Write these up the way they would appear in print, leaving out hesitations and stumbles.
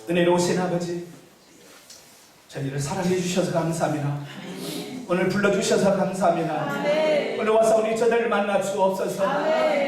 은혜로우신 아버지, 저희를 사랑해 주셔서 감사합니다. 오늘 불러주셔서 감사합니다. 오늘 와서 우리 저들을 만나 주옵소서.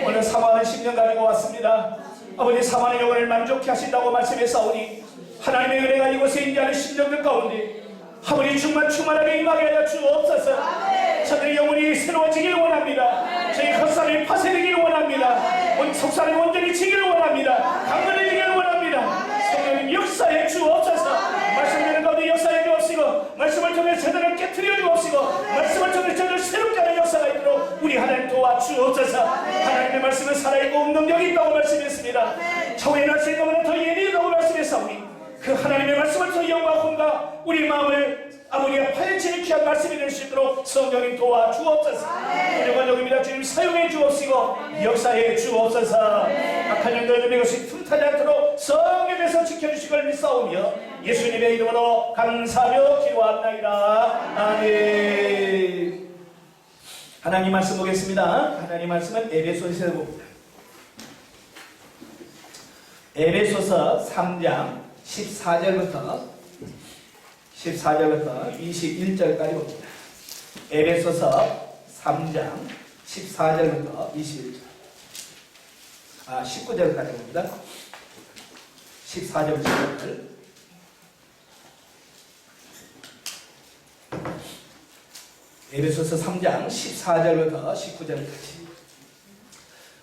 오늘 사모하는 10년 가지고 왔습니다. 아버지, 사모하는 영혼을 만족케 하신다고 말씀했사오니 하나님의 은혜가 이곳에 임재하는 심령들 가운데 아버지 충만하게 임하게 하여 주옵소서. 저들의 영혼이 새로워지길 원합니다. 저희 헛살이 파쇄되길 원합니다. 온 속살이 온전히 지기를 원합니다. 강건해지기를 원합니다. 성령님 역사해 주옵소서. 말씀드리는 가운데 역사해 주옵시고, 말씀을 통해 제대로 깨트려 주옵시고, 말씀을 통해 저들 새롭게 하는 역사가 있도록 우리 하나님 도와주옵소서. 하나님의 말씀은 살아있고 운동력이 있다고 말씀했습니다. 차후에 날씨 것보다 더 예리하다고 말씀했사오니 그 하나님의 말씀을 통해 영광과 우리 마음을 아버지가 파헤치는 귀한 말씀이 될 수 있도록 성령님 도와주옵소서. 우리가 여기입니다. 주님 사용해 주옵시고 역사해 주옵소서. 악한 영들을 이것이 틈타지 않도록 성령에서 지켜주시길 믿사오며 예수님의 이름으로 감사하며 기도합나이다. 아멘. 하나님 말씀 보겠습니다. 하나님 말씀은 에베소서에서 봅니다. 에베소서 3장 14절부터 21절까지 봅니다. 에베소서 3장 14절부터 19절까지 봅니다. 14절부터 19절. 에베소서 3장 14절부터 19절까지.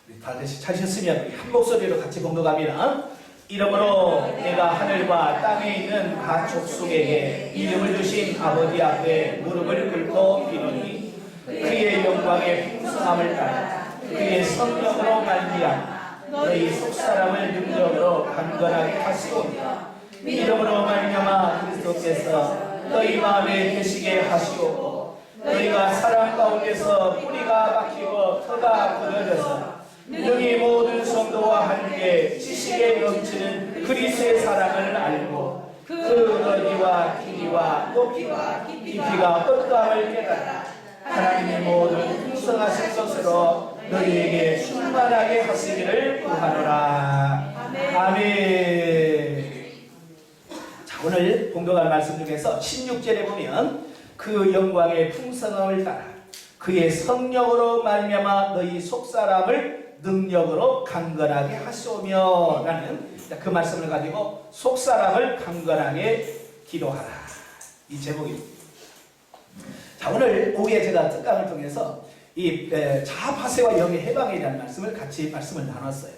우리 다들 찾으셨으면 한 목소리로 같이 봉독합니다. 이러므로 내가 하늘과 땅에 있는 각 족속에게 이름을 주신 아버지 앞에 무릎을 꿇고 비노니 그의 영광의 풍성함을 따라 그의 성령으로 말미암아 너희 속사람을 능력으로 강건하게 하시오며 이름으로 말미암아 그리스도께서 너희 마음에 계시게 하시오고 너희가 사랑 가운데서 뿌리가 박히고 터가 굳어져서 능히 모든 성도와 함께 지식에 넘치는 그리스도의 사랑을 알고 그 넓이와 길이와 높이와 깊이가 어떠함을 깨달아 하나님의 모든 풍성하신 것으로 너희에게 충만하게 하시기를 구하노라. 아멘. 자, 오늘 봉독할 말씀 중에서 16절에 보면 그 영광의 풍성함을 따라 그의 성령으로 말미암아 너희 속사람을 능력으로 강건하게 하시오며 라는 그 말씀을 가지고 속사람을 강건하게 기도하라, 이 제목입니다. 자, 오늘 오후에 제가 특강을 통해서 이 자아파쇄와 영의 해방에 대한 말씀을 말씀을 나눴어요.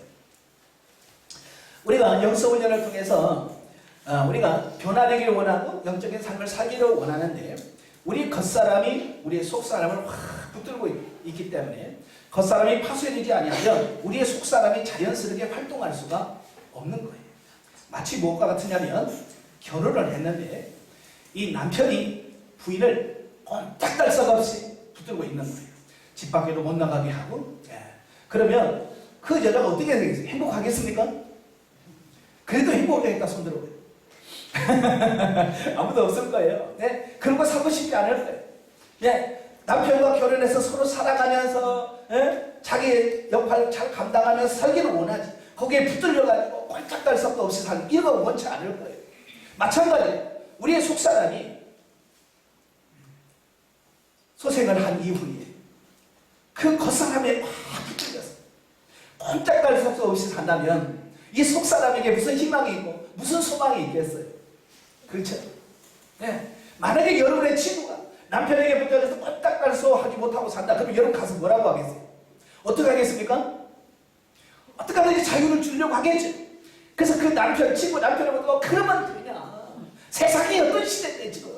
우리가 영성훈련을 통해서 우리가 변화되기를 원하고 영적인 삶을 살기를 원하는데 우리 겉사람이 우리의 속사람을 확 붙들고 있기 때문에 겉사람이 파쇄되지 아니하면 우리의 속사람이 자연스럽게 활동할 수가 없는 거예요. 마치 무엇과 같으냐면 결혼을 했는데 이 남편이 부인을 꼼짝달싹 없이 붙들고 있는 거예요. 집 밖에도 못 나가게 하고. 그러면 그 여자가 어떻게 되겠어요? 행복하겠습니까? 그래도 행복하겠다 손 들어봐요. 아무도 없을 거예요. 네? 그런 거 사고 싶지 않을 거예요. 네? 남편과 결혼해서 서로 사랑하면서 자기 역할을 잘 감당하면서 살기를 원하지. 거기에 붙들려가지고 꼴짝달싹도 없이 살기, 이런 거 원치 않을 거예요. 마찬가지예요. 우리의 속사람이 소생을 한 이후에 그 겉사람에 막 붙들려서 꼼짝달싹도 없이 산다면 이 속사람에게 무슨 희망이 있고 무슨 소망이 있겠어요? 그렇죠? 네. 만약에 여러분의 친구가 남편에게 붙들려서 꼼짝달싹 하지 못하고 산다. 그러면 여러분 가서 뭐라고 하겠어요? 어떻게 하겠습니까? 어떻게 하든지 자유를 주려고 하겠죠. 그래서 그 남편, 친구 남편을 보고 그러면 되냐. 세상이 어떤 시대인데 지금.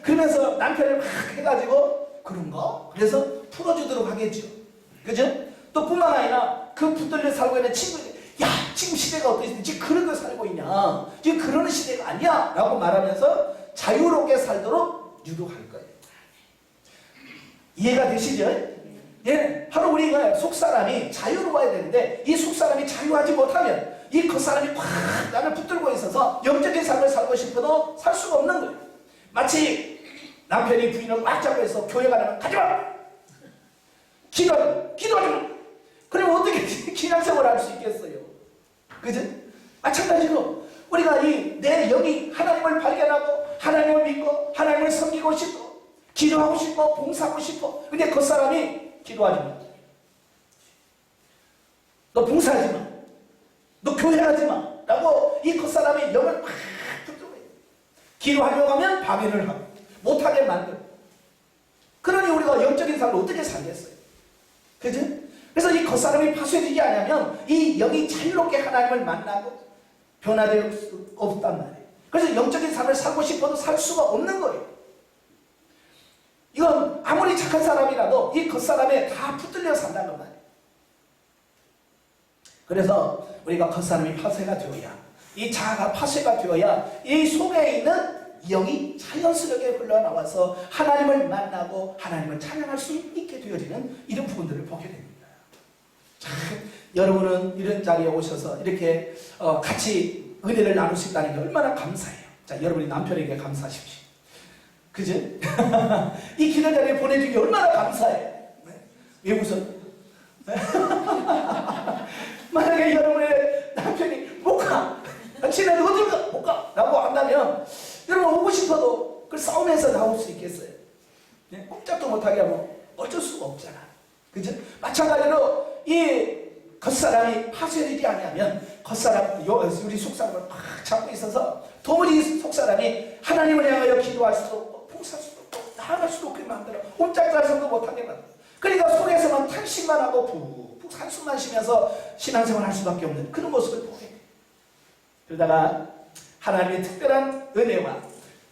그러면서 남편을 막 해가지고 그런가? 그래서 풀어주도록 하겠죠. 그죠? 또 뿐만 아니라 그 붙들려 살고 있는 친구에게 야, 지금 시대가 어떠신지 지금 그런 거 살고 있냐. 지금 그러는 시대가 아니야. 라고 말하면서 자유롭게 살도록 유도할 거예요. 이해가 되시죠? 예, 바로 우리가 속사람이 자유로워야 되는데 이 속사람이 자유하지 못하면 이 겉사람이 확 나를 붙들고 있어서 영적인 삶을 살고 싶어도 살 수가 없는 거예요. 마치 남편이 부인을 꽉 잡고 있어 교회 가려면 가지마! 기도하지 마! 그러면 어떻게 신앙생활을 할 수 있겠어요? 그죠? 마찬가지로 우리가 이 내 영이 하나님을 발견하고 하나님을 믿고 하나님을 섬기고 싶고 기도하고 싶고 봉사하고 싶어. 근데 그 사람이 기도하지 마. 너 봉사하지 마. 너 교회하지 마. 라고 이 그 사람의 영을 막 붙들고 기도하려고 하면 방해를 하고 못하게 만들고. 그러니 우리가 영적인 삶을 어떻게 살겠어요? 그죠? 그래서 이 겉사람이 파쇄되지 않으면 이 영이 자유롭게 하나님을 만나고 변화될 수 없단 말이에요. 그래서 영적인 삶을 살고 싶어도 살 수가 없는 거예요. 이건 아무리 착한 사람이라도 이 겉사람에 다 붙들려 산다는 말이에요. 그래서 우리가 겉사람이 파쇄가 되어야, 이 자아가 파쇄가 되어야 이 속에 있는 영이 자연스럽게 흘러나와서 하나님을 만나고 하나님을 찬양할 수 있게 되어지는 이런 부분들을 보게 됩니다. 참, 여러분은 이런 자리에 오셔서 이렇게 같이 은혜를 나눌 수 있다는 게 얼마나 감사해요. 자, 여러분이 남편에게 감사하십시오. 그죠? 이 기도 자리에 보내주기 얼마나 감사해요. 왜 웃어? 만약에 여러분의 남편이 못 가, 지네 어딜 가? 못 가! 라고 한다면 여러분 오고 싶어도 그 싸움에서 나올 수 있겠어요? 네? 꼼짝도 못하게 하면 어쩔 수가 없잖아. 그죠? 마찬가지로 이 겉사람이 파쇄되지 않으면 겉사람, 우리 속사람을 막 잡고 있어서 도무지 속사람이 하나님을 향하여 기도할 수도 없고 봉사할 수도 없고 나아갈 수도 없게 만들어. 옴짝달성도 못하게 만들어. 그러니까 속에서만 탄식만 하고 푹푹 한숨만 쉬면서 신앙생활 할 수밖에 없는 그런 모습을 보게 돼. 그러다가 하나님의 특별한 은혜와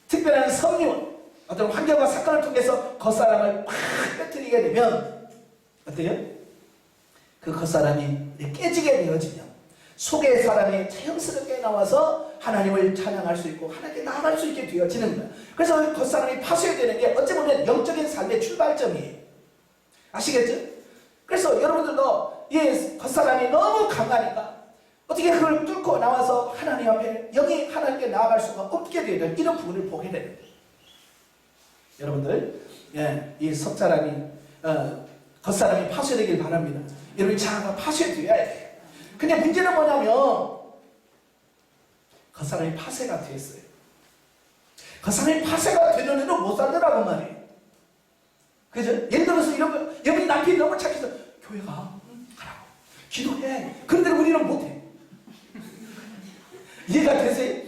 특별한 섭리원, 어떤 환경과 사건을 통해서 겉사람을 팍 깨뜨리게 되면 어때요? 그 겉사람이 깨지게 되어지면 속의 사람이 자연스럽게 나와서 하나님을 찬양할 수 있고 하나님께 나아갈 수 있게 되어지는 거예요. 그래서 겉사람이 파쇄되는 게 어찌 보면 영적인 삶의 출발점이에요. 아시겠죠? 그래서 여러분들도 이 겉사람이 너무 강하니까 어떻게 그걸 뚫고 나와서 하나님 앞에 영이 하나님께 나아갈 수가 없게 되는 이런 부분을 보게 되는 거예요. 여러분들, 이 속사람이 겉사람이 파쇄되길 바랍니다. 여러분 자아가 파쇄되어야 돼요. 근데 문제는 뭐냐면 겉사람이 파쇄가 됐어요. 겉사람이 파쇄가 되는데도 못 살더라고 말이에요. 그죠? 예를 들어서 이런 거, 여기 남편이 너무 착해서 교회 가, 가라고 기도해. 그런데 우리는 못해. 이해가 되세요?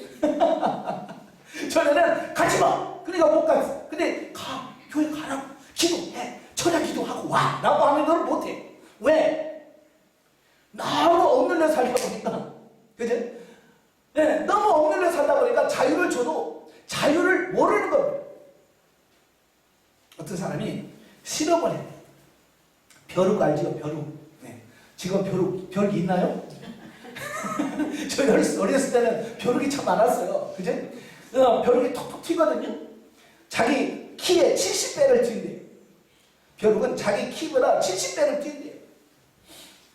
전에는 가지 마. 그러니까 못 갔어. 근데 가, 교회 가라고 기도해. 천야 기도하고 와. 라고 하면 너는 못해. 왜? 너무 억눌려 살다 보니까. 그죠? 네, 너무 억눌려 살다 보니까 자유를 줘도 자유를 모르는 겁니다. 어떤 사람이 실험을 해. 벼룩 알지요? 벼룩. 네. 지금 벼룩 있나요? 저희 어렸을 때는 벼룩이 참 많았어요. 그죠? 벼룩이 톡톡 튀거든요. 자기 키에 70배를 뛴대요. 벼룩은 자기 키보다 70배를 뛴대요.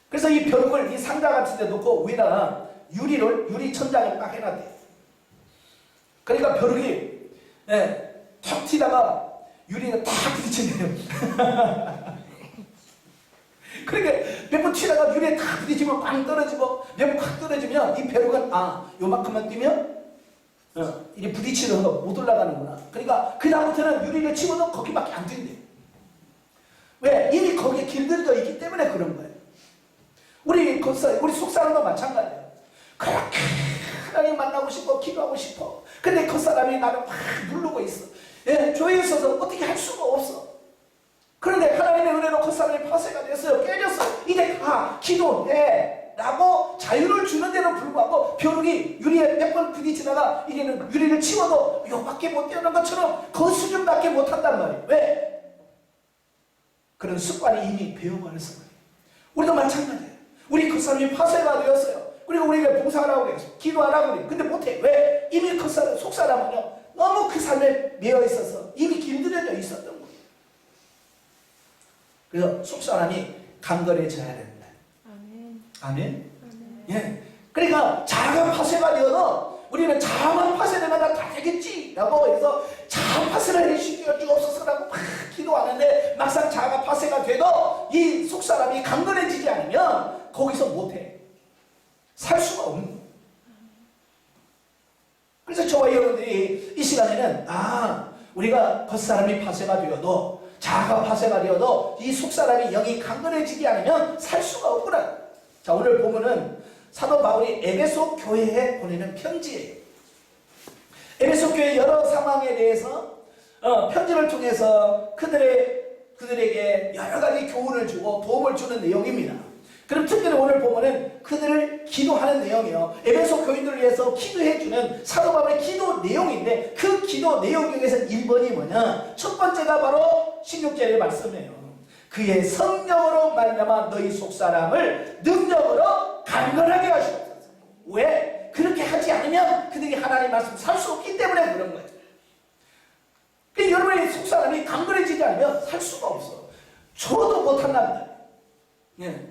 그래서 이 벼룩을 이 상자 같은 데 놓고 위에다가 유리 천장을 딱 해놨대요. 그러니까 벼룩이 톡 튀다가 유리가 딱 부딪힌대요. 그러니까 몇 번 튀다가 유리에 딱 부딪히면 꽝 떨어지고 몇 번 콱 떨어지면 이 벼룩은 요만큼만 뛰면 이게 부딪히면서 못 올라가는구나. 그러니까 그 다음부터는 유리를 치고도 거기밖에 안 뛴대. 왜? 이미 거기에 길들여져 있기 때문에 그런 거예요. 우리 속사람도 마찬가지예요. 그렇게 하나님 만나고 싶어 기도하고 싶어. 근데 그 사람이 나를 막 누르고 있어. 교회에 있어서 어떻게 할 수가 없어. 그런데 하나님의 은혜로 그 사람이 파쇄가 됐어요. 깨졌어. 이제 가 기도해 라고 자유를 주는 데는 불구하고 벼룩이 유리에 몇 번 부딪히다가 이제는 유리를 치워도 요밖에 못 뛰어난 것처럼 그 수준밖에 못한단 말이에요. 왜? 그런 습관이 이미 배워버렸어. 우리도 마찬가지예요. 우리 그 사람이 파쇄가 되었어요. 그리고 우리가 봉사하라고 그래요. 기도하라고 그래요. 근데 못해. 왜? 이미 그 사람, 속사람은요 너무 그 삶에 매여 있어서 이미 길들여져 있었던 거예요. 그래서 속사람이 강건해져야 된다. 아멘. 아멘. 예. 그러니까 자아가 파쇄가 되어도 우리는 자아만 파쇄되면 다 되겠지 라고 해서 자아 파쇄를 해주시기가 주옵소서라고 막 기도하는데 막상 자아가 파쇄가 돼도 이 속사람이 강건해지지 않으면 거기서 못해. 살 수가 없는 거예요. 그래서 저와 여러분들이 이 시간에는 우리가 겉사람이 파쇄가 되어도 자아가 파쇄가 되어도 이 속사람이 영이 강건해지지 않으면 살 수가 없구나. 자, 오늘 보면은 사도 바울이 에베소 교회에 보내는 편지예요. 에베소 교회 여러 상황에 대해서 편지를 통해서 그들에게 여러 가지 교훈을 주고 도움을 주는 내용입니다. 그럼 특별히 오늘 보면은 그들을 기도하는 내용이에요. 에베소 교인들을 위해서 기도해주는 사도 바울의 기도 내용인데 그 기도 내용 중에서 1번이 뭐냐? 첫 번째가 바로 16절의 말씀이에요. 그의 성령으로 말미암아 너희 속사람을 능력으로 강건하게 하시옵소서. 왜? 그렇게 하지 않으면 그들이 하나님 말씀 살 수 없기 때문에 그런 거예요. 그러니까 여러분의 속사람이 강건해지지 않으면 살 수가 없어. 저도 못한답니다. 예.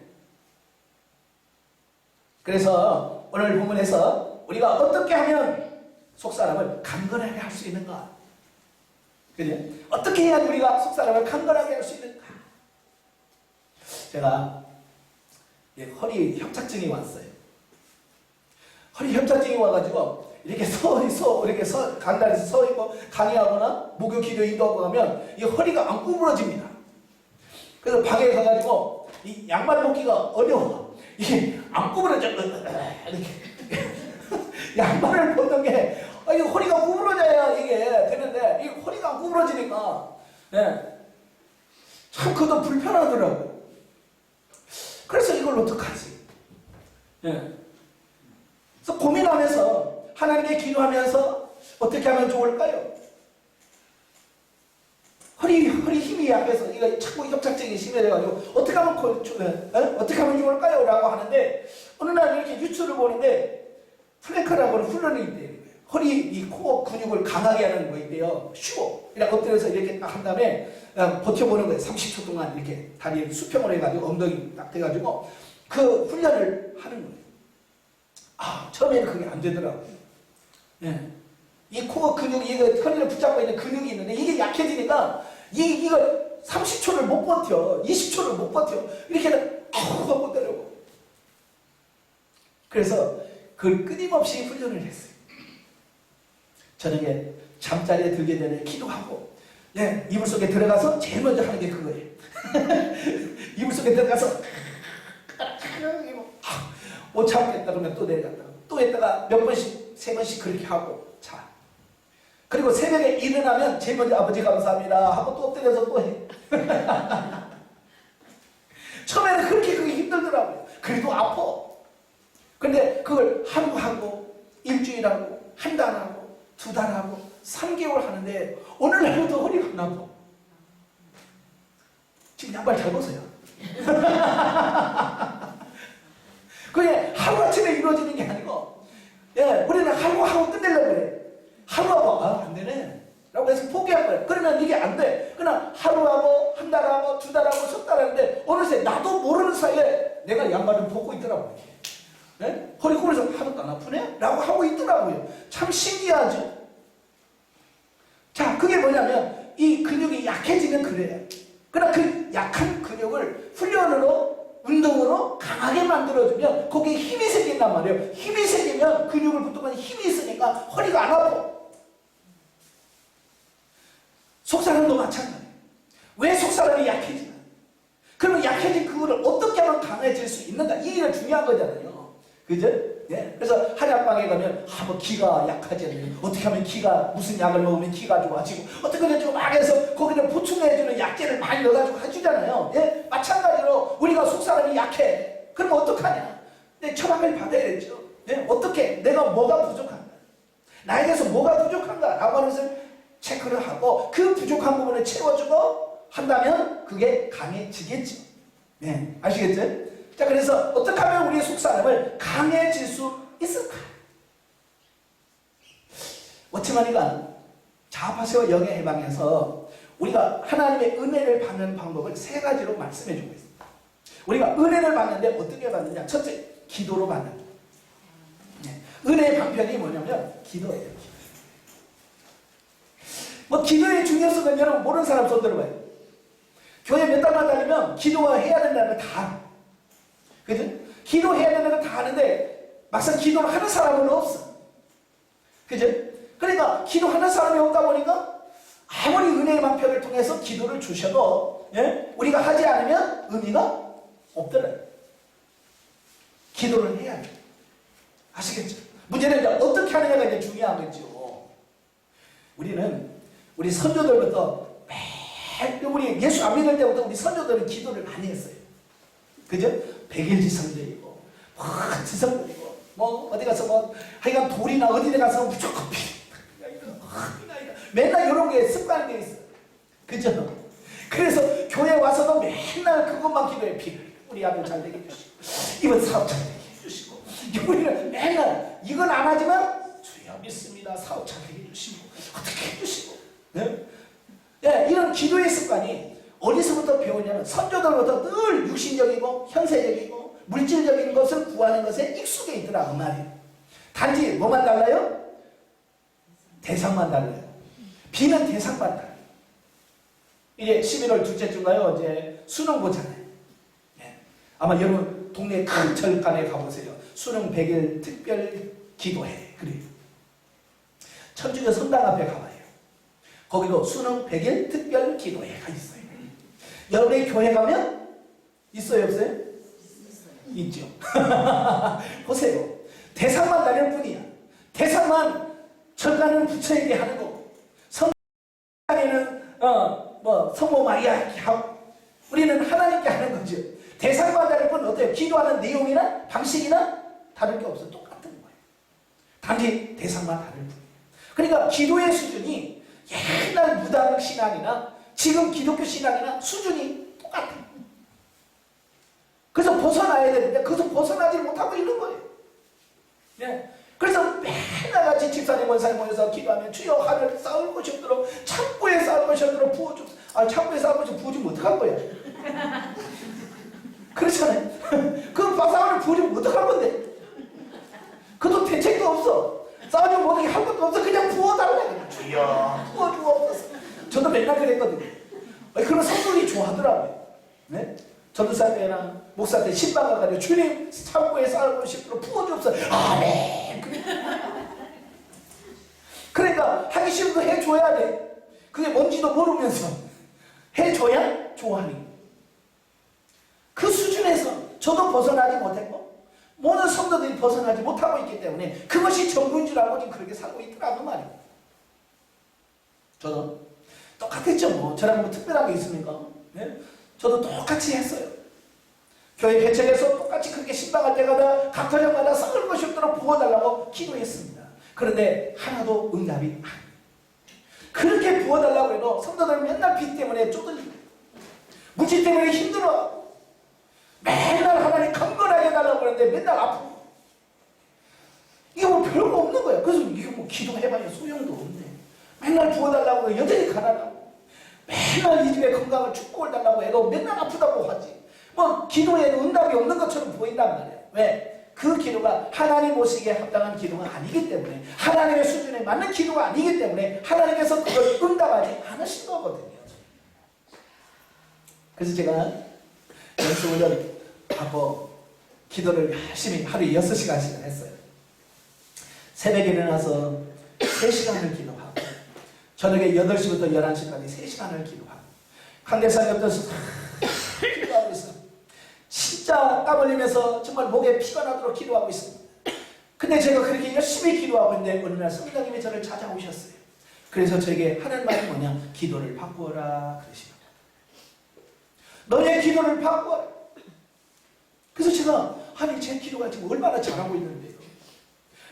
그래서 오늘 본문에서 우리가 어떻게 하면 속사람을 강건하게 할 수 있는가? 그죠? 어떻게 해야 우리가 속사람을 강건하게 할 수 있는가? 제가 허리 협착증이 왔어요. 허리 협착증이 와가지고 이렇게 강단에서 서 있고 강의하거나 목요 기도 인도하고 가면 이 허리가 안 구부러집니다. 그래서 방에 가가지고 이 양말 벗기가 어려워. 이게 안 구부러져. 이렇게 양말을 벗는 게 이게 허리가 구부러져야 이게 되는데 이 허리가 안 구부러지니까 참 그것도 불편하더라고요. 그래서 이걸 어떡하지? 그래서 고민하면서 하나님께 기도하면서 어떻게 하면 좋을까요? 허리 힘이 약해서 이거 자꾸 협착증이 심해져가지고 어떻게 하면 좋을까요? 라고 하는데 어느 날 이렇게 뉴스를 보는데 플랭크라고 하는 훈련이 있대요. 허리 이 코어 근육을 강하게 하는 거 있대요. 쉬고 이렇게 엎드려서 이렇게 딱 한 다음에 버텨보는 거예요. 30초 동안 이렇게 다리를 수평으로 해가지고 엉덩이 딱 돼가지고 그 훈련을 하는 거예요. 처음에는 그게 안 되더라고요. 이 코어 근육이 허리를 붙잡고 있는 근육이 있는데 이게 약해지니까 이거 30초를 못 버텨. 20초를 못 버텨. 이렇게는 못 되려고. 그래서 그걸 끊임없이 훈련을 했어요. 저녁에 잠자리에 들게 되면 기도하고 이불 속에 들어가서 제일 먼저 하는 게 그거예요. 이불 속에 들어가서 못 참겠다 그러면 또 내려갔다 또 했다가 몇 번씩 3번씩 그렇게 하고 자. 그리고 새벽에 일어나면 제일 먼저 아버지 감사합니다 하고 또 엎드려서 또 해. 처음에는 그렇게 그게 힘들더라고요. 그래도 아파. 근데 그걸 하루 하고 일주일 하고 한 달 하고 2달 하고 3개월 하는데 오늘날부터 허리가 안 아파. 지금 양말 잘 벗어요. 그게 하루아침에 이루어지는 게 아니고 우리는 하루하고 끝내려고 그래. 하루하고 안 되네 라고 해서 포기할 거예요. 그러면 이게 안 돼. 그냥 하루하고 한 달하고 2달하고 석 달 하는데 어느새 나도 모르는 사이에 내가 양말을 벗고 있더라고요. 허리 꼬리에서 하나도 안 아프네? 라고 하고 있더라고요. 참 신기하죠? 자, 그게 뭐냐면 이 근육이 약해지면 그래요. 그러나 그 약한 근육을 훈련으로 운동으로 강하게 만들어주면 거기에 힘이 생긴단 말이에요. 힘이 생기면 근육을 붙들고 힘이 있으니까 허리가 안 아파. 속사람도 마찬가지예요. 왜 속사람이 약해지나? 그러면 약해진 그거를 어떻게 하면 강해질 수 있는가? 이게 중요한 거잖아요. 그죠? 그래서 한약방에 가면 뭐 기가 약하잖아요. 어떻게 하면 기가 무슨 약을 먹으면 기가 좋아지고 어떻게 하면 좀 막 해서 거기다 보충해주는 약재를 많이 넣어가지고 해주잖아요. 마찬가지로 우리가 속사람이 약해. 그러면 어떡하냐? 처방을 받아야죠. 어떻게? 내가 뭐가 부족한가? 나에 대해서 뭐가 부족한가? 라고 하는 것을 체크를 하고 그 부족한 부분을 채워주고 한다면 그게 강해지겠죠. 아시겠죠? 자, 그래서 어떻게 하면 우리의 속사람을 강해질 수 있을까? 워치마니가 자아파쇄와 영의 해방에서 우리가 하나님의 은혜를 받는 방법을 3가지로 말씀해 주고 있습니다. 우리가 은혜를 받는데 어떻게 받느냐? 첫째, 기도로 받는 거예요. 은혜의 방편이 뭐냐면 기도예요. 기도의 중요성은 여러분 모르는 사람 손 들어봐요. 교회 몇 달만 다니면 기도해야 된다는 걸 다 알아. 그죠? 기도해야 된다는 걸 다 아는데 막상 기도를 하는 사람은 없어. 그죠? 그러니까 기도하는 사람이 없다 보니까 아무리 은혜의 방편을 통해서 기도를 주셔도 우리가 하지 않으면 의미가 없더라고요. 기도를 해야 돼요. 아시겠죠? 문제는 이제 어떻게 하느냐가 이제 중요한 거죠. 우리 선조들부터 우리 예수 안 믿을 때부터 우리 선조들은 기도를 많이 했어요. 그죠? 백일지성들이고 지성들이고 어디 가서 하여간 돌이나 어디 가서 무조건 맨날 이런 게 습관되어 있어요. 그죠? 그래서 교회 와서도 맨날 그것만 기도해. 피를 우리 아들 잘 되게 해주시고 이번 사업 잘 되게 해주시고 우리는 맨날 이건 안 하지만 주여 믿습니다. 사업 잘 되게 해주시고 어떻게 해주시고 이런 기도의 습관이 어디서부터 배우냐면 선조들부터 늘 육신적이고 현세적이고 물질적인 것을 구하는 것에 익숙해 있더라 그 말이에요. 단지 뭐만 달라요? 대상만 달라요. 비는 대상만 달라요. 이제 11월 둘째 주인가요? 이제 수능 보잖아요. 아마 여러분 동네 큰 절간에 가보세요. 수능 100일 특별 기도회 그래요. 천주교 성당 앞에 가봐요. 거기도 수능 100일 특별 기도회가 있어요. 여러분의 교회 가면 있어요 없어요? 있죠. 보세요. 대상만 다를 뿐이야. 대상만 절간은 부처에게 하는 거고 성당에는 성모 마리아에게 하고 우리는 하나님께 하는 거죠. 대상만 다를 뿐 어때요? 기도하는 내용이나 방식이나 다를 게 없어. 똑같은 거예요. 단지 대상만 다를 뿐. 그러니까 기도의 수준이 옛날 무당 신앙이나 지금 기독교 신앙이나 수준이 똑같아요. 그래서 벗어나야 되는데 그래서 벗어나지 못하고 있는 거예요. 그래서 맨날 같이 집사님 원사님 모여서 기도하면 주여 하늘 쌓을 것이 없도록 창고에 쌓을 것이 없도록 부어주옵소서. 창고에 쌓을 것이 부어주면 어떡할 거야? 그렇잖아요. 그 바사을 부어주면 어떡할 건데? 그것도 대책도 없어. 쌓아주면 어떻게 할 것도 없어. 그냥 부어달라. 주여 부어주옵소서. 저도 맨날 그랬거든요. 그런 성도들이 좋아하더라고요. 전도사 때나 목사 때 신방 가가지고 주님 창고에 쌓을 것이 없도록 부어주옵소서. 아멘. 그러니까 하기 싫은 거 해줘야 돼. 그게 뭔지도 모르면서 해줘야 좋아하니. 그 수준에서 저도 벗어나지 못했고 모든 성도들이 벗어나지 못하고 있기 때문에 그것이 전부인 줄 알고 지금 그렇게 살고 있더라고 말이에요. 저도 똑같았죠. 뭐 저랑 뭐 특별한 게 있습니까? 저도 똑같이 했어요. 교회 개척해서 똑같이 그렇게 신방할 때마다 각 가정마다 썩을 것이 없도록 부어달라고 기도했습니다. 그런데 하나도 응답이 안 돼요. 그렇게 부어달라고 해도 성도들은 맨날 빚 때문에 쪼들리고 물질 때문에 힘들어. 맨날 하나님 강건하게 해달라고 그러는데 맨날 아프고. 이게 뭐 별거 없는 거야. 그래서 이게 뭐 기도해봐야 소용도 없네. 맨날 부어달라고 여전히 가난하고 맨날 이 집에 건강을 축복을 달라고 해도 맨날 아프다고 하지. 뭐 기도에는 응답이 없는 것처럼 보인단 말이에요. 왜? 그 기도가 하나님 보시기에 합당한 기도가 아니기 때문에 하나님의 수준에 맞는 기도가 아니기 때문에 하나님께서 그걸 응답하지 않으신 거거든요. 그래서 제가 연수훈련 하고 기도를 열심히 하루에 6시간씩을 했어요. 새벽에 일어나서 3시간을 기도하고 저녁에 8시부터 11시까지 3시간을 기도하고 황대산 옆에서 기도하고 있어요. 진짜 땀 흘리면서 정말 목에 피가 나도록 기도하고 있습니다. 근데 제가 그렇게 열심히 기도하고 있는데 어느 날 성령님이 저를 찾아오셨어요. 그래서 저에게 하는 말이 뭐냐? 기도를 바꾸어라 그러시더라고요. 너의 기도를 바꾸어라. 그래서 제가 아니 제 기도가 지금 얼마나 잘하고 있는데요.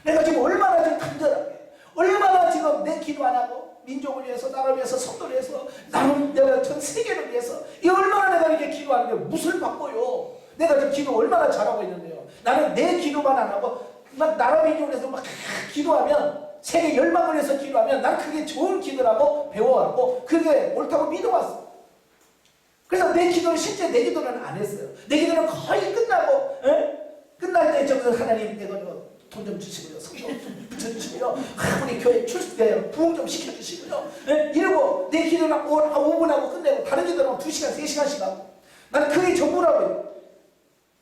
내가 지금 얼마나 좀 간절하게 얼마나 지금 내 기도 안 하고 민족을 위해서 나를 위해서 성도를 위해서 나는 내가 전 세계를 위해서 이 얼마나 내가 이렇게 기도하는데 무엇을 바꿔요. 내가 지금 기도 얼마나 잘하고 있는데요. 나는 내 기도만 안 하고 막 나라 민족을 위해서 막 기도하면 세계 열망을 위해서 기도하면 난 그게 좋은 기도라고 배워왔고 그게 옳다고 믿어왔어. 그래서 내 기도는 실제 내 기도는 안 했어요. 내 기도는 거의 끝나고 끝날 때 저기서 하나님 내가 돈 좀 주시고요. 성경 좀 붙여주시고요. 우리 교회 부흥 좀 시켜주시고요. 이러고 내 기도는 5분 하고 끝내고 다른 기도는 2시간, 3시간씩 하고 나는 그게 전부라고요.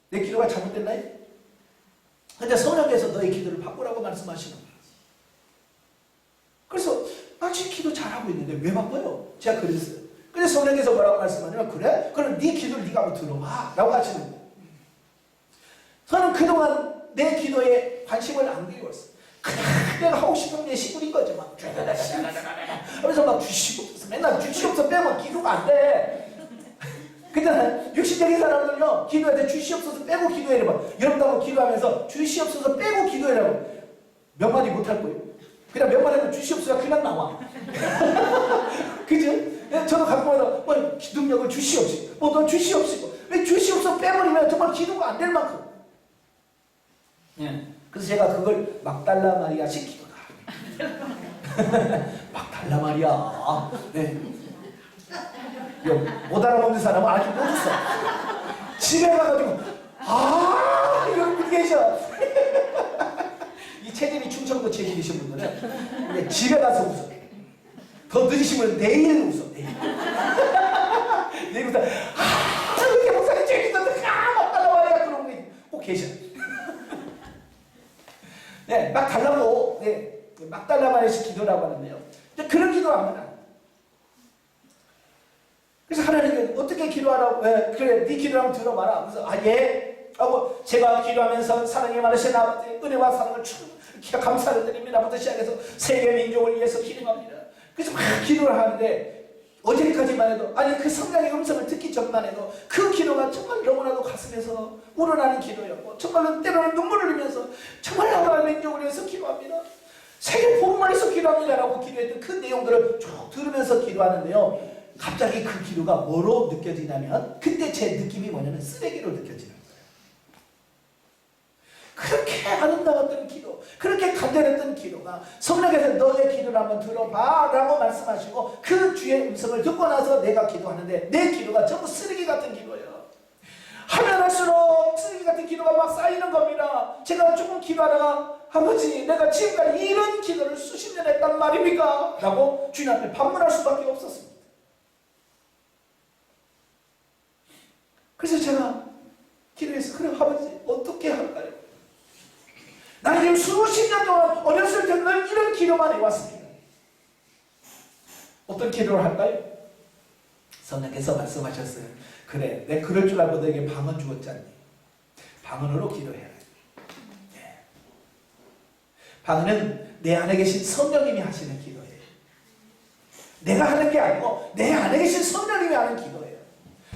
내 기도가 잘못됐나요? 근데 성령께서 너의 기도를 바꾸라고 말씀하시는 거예요. 그래서 마치 기도 잘하고 있는데 왜 바빠요? 제가 그랬어요. 그래서 성령께서 뭐라고 말씀하냐면 그래? 그럼 네 기도를 네가 한번 들어봐 라고 하시는 거예요. 저는 그동안 내 기도에 관심을 안 기울였어요. 그냥 내가 하고 싶은 게 시골인 거죠. 막 그래서 막 주시옵소서 맨날 주시옵소서 빼면 기도가 안 돼. 근데 육신적인 사람들은요 기도할 때 주시옵소서 빼고 기도해라. 여러분도 한번 기도하면서 주시옵소서 빼고 기도해라고 몇 마디 못할 거예요. 그냥 몇 마디 하면 주시옵소서 그냥 나와. 그죠? 저도 가끔마다 뭐 기도력을 주시옵시고 너 주시옵시고 왜 주시옵소서 빼버리면 정말 기도가 안 될 만큼. 예. 그래서 제가 그걸 막달라 마리아식 기도다. 막달라 마리아. 네. 못 알아먹는 사람은 아직 못 있어. 집에 가가지고 여기 계셔. 이 체질이 충청도 체질이신 분들은 집에 가서 웃어. 더 늦으시면 내일 웃어. 내일 웃어. 이렇게 목사님 재밌었는데 막달라 마리아 그런 분 꼭 계셔. 네, 막 달라고, 네, 막 달라마리아식 기도라고 하는데요. 그런 기도 안 하나. 그래서 하나님께 어떻게 기도하라고, 그래, 네 기도 한번 들어봐라. 그래서, 예. 하고, 제가 기도하면서 사랑의 많으신 아버지, 은혜와 사랑을 감사를 드립니다부터 시작해서 세계 민족을 위해서 기도합니다. 그래서 막 기도를 하는데, 어제까지만 해도, 아니, 그 성령의 음성을 듣기 전만 해도, 그 기도가 정말 너무나도 가슴에서 우러나는 기도였고, 정말로 때로는 눈물을 흘리면서, 정말 나와 민족을 위해서 기도합니다. 세계 복음을 위해서 기도합니다라고 기도했던 그 내용들을 쭉 들으면서 기도하는데요. 갑자기 그 기도가 뭐로 느껴지냐면, 그때 제 느낌이 뭐냐면 쓰레기로 느껴지는 거예요. 그렇게 아름다웠던 기도, 그렇게 간절했던 기도가 성령께서 너의 기도를 한번 들어봐 라고 말씀하시고 그 주의 음성을 듣고 나서 내가 기도하는데 내 기도가 전부 쓰레기 같은 기도예요. 하면 할수록 쓰레기 같은 기도가 막 쌓이는 겁니다. 제가 조금 기도하다가 아버지 내가 지금까지 이런 기도를 수십 년 했단 말입니까? 라고 주님 앞에 반문할 수밖에 없었습니다. 그래서 제가 기도해서 그래 아버지 어떻게 할까요? 나는 지금 수십 년 동안 어렸을 때 늘 이런 기도만 해왔습니다. 어떤 기도를 할까요? 성령께서 말씀하셨어요. 그래, 내가 그럴 줄 알고 너에게 방언 주었잖니. 방언으로 기도해라. 네. 방언은 내 안에 계신 성령님이 하시는 기도예요. 내가 하는 게 아니고 내 안에 계신 성령님이 하는 기도예요.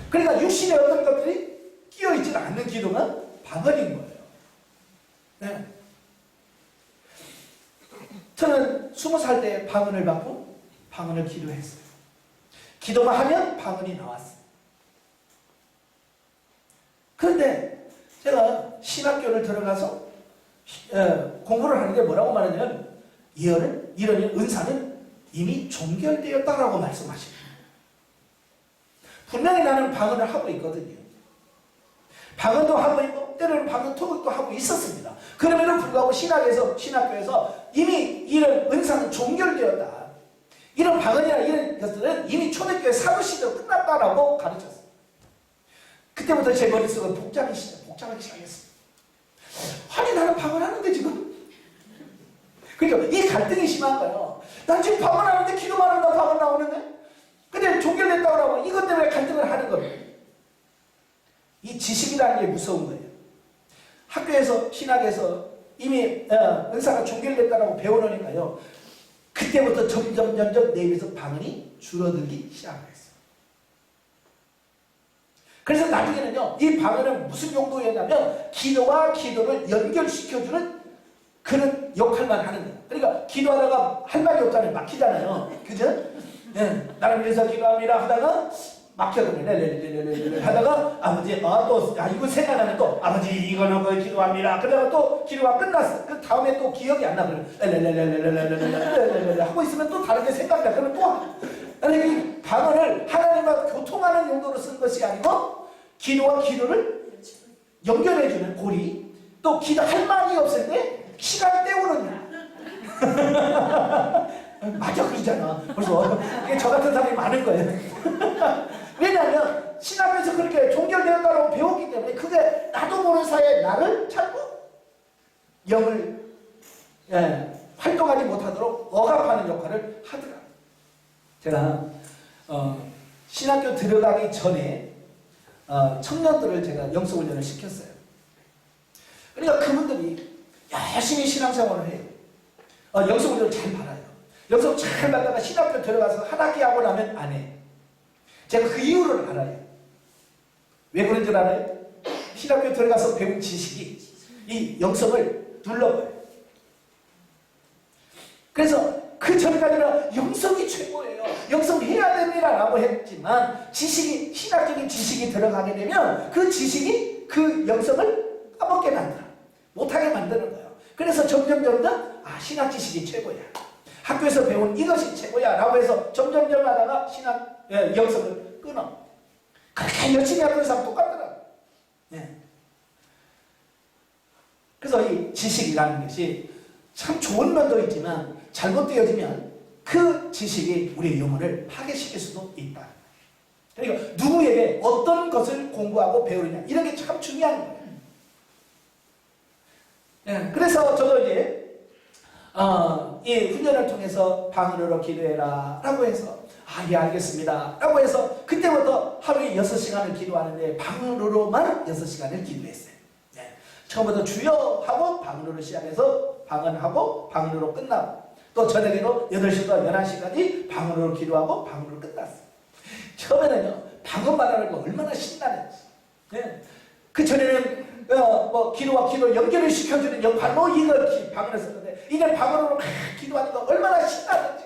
그러니까 육신에 어떤 것들이 끼어있지 않는 기도가 방언인 거예요. 네. 저는 20살 때 방언을 받고 방언을 기도했어요. 기도만 하면 방언이 나왔어요. 그런데 제가 신학교를 들어가서 공부를 하는데 뭐라고 말하냐면 이런 은사는 이미 종결되었다라고 말씀하십니다. 분명히 나는 방언을 하고 있거든요. 방언도 하고 있고 때로는 방언 토익도 하고 있었습니다. 그럼에도 불구하고 신학교에서 이미 이런 은사는 종결되었다. 이런 방언이나 이런 것들은 이미 초대교회 사도 시대로 끝났다라고 가르쳤어요. 그때부터 제 머릿속은 복잡하기 시작했어요. 아니 나는 방언하는데 지금 그러니까 이 갈등이 심한 거예요. 난 지금 방언하는데 기도만 하면 방언 나오는데 근데 종결됐다고 하고 이것 때문에 갈등을 하는 겁니다. 이 지식이라는 게 무서운 거예요. 학교에서 신학에서 이미 은사가 종결됐다고 배워놓으니까요. 그때부터 점점 내 입에서 방언이 줄어들기 시작했어요. 그래서 나중에는요. 이 방언은 무슨 용도였냐면 기도와 기도를 연결시켜주는 그런 역할만 하는 거예요. 그러니까 기도하다가 할 말이 없잖아요. 막히잖아요. 그죠? 네. 나를 위해서 기도합니다 하다가 막혀버려. 하다가 아버지 이거 생각나면 또 아버지 이거 놓고 기도합니다. 그러다가 또 기도가 끝났어. 그 다음에 또 기억이 안 나버려. 하고 있으면 또 다른 게 생각나. 그러면 또 아니 이 방언을 하나님과 교통하는 용도로 쓴 것이 아니고 기도와 기도를 연결해주는 고리. 또 기도할 말이 없을 때 시간 때우는 맞아 그러잖아. 벌써 이게 저 같은 사람이 많은 거예요. 왜냐하면 신학에서 그렇게 종결되었다고 배웠기 때문에 그게 나도 모르는 사이에 나를 찾고 영을 활동하지 못하도록 억압하는 역할을 하더라. 제가 신학교 들어가기 전에 청년들을 제가 영성훈련을 시켰어요. 그러니까 그분들이 열심히 신앙생활을 해요. 영성훈련을 잘 받아요. 영성 잘 받다가 신학교 들어가서 한 학기 하고 나면 안 해. 제가 그 이유를 알아요. 왜 그런 줄 알아요? 신학교 들어가서 배운 지식이 이 영성을 눌러버려요. 그래서 그 전까지는 영성이 최고예요. 영성해야 됩니다 라고 했지만 지식이, 신학적인 지식이 들어가게 되면 그 지식이 그 영성을 까먹게 만들어. 못하게 만드는 거예요. 그래서 점점 신학 지식이 최고야. 학교에서 배운 이것이 최고야 라고 해서 점점 하다가 영성을 끊어. 그렇게 열심히 하는 사람 똑같더라고요. 네. 그래서 이 지식이라는 것이 참 좋은 면도 있지만 잘못되어지면 그 지식이 우리의 영혼을 파괴시킬 수도 있다. 그러니까 누구에게 어떤 것을 공부하고 배우느냐 이런 게 참 중요한 거예요. 네. 그래서 저도 이제 이 훈련을 통해서 방언으로 기도해라 라고 해서 예 알겠습니다 라고 해서 그때부터 하루에 6시간을 기도하는데 방언으로만 6시간을 기도했어요. 네. 처음부터 주여 하고 방언으로 시작해서 방언하고 방언으로 끝나고 또 저녁에도 8시부터 11시까지 방언으로 기도하고 방언으로 끝났어요. 처음에는요 방언만 하는 거 얼마나 신나는지. 네. 그 전에는 기도와 기도를 연결을 시켜주는 역할로 이걸 방언을 썼는데 이제 방언으로 기도하는 거 얼마나 신나는지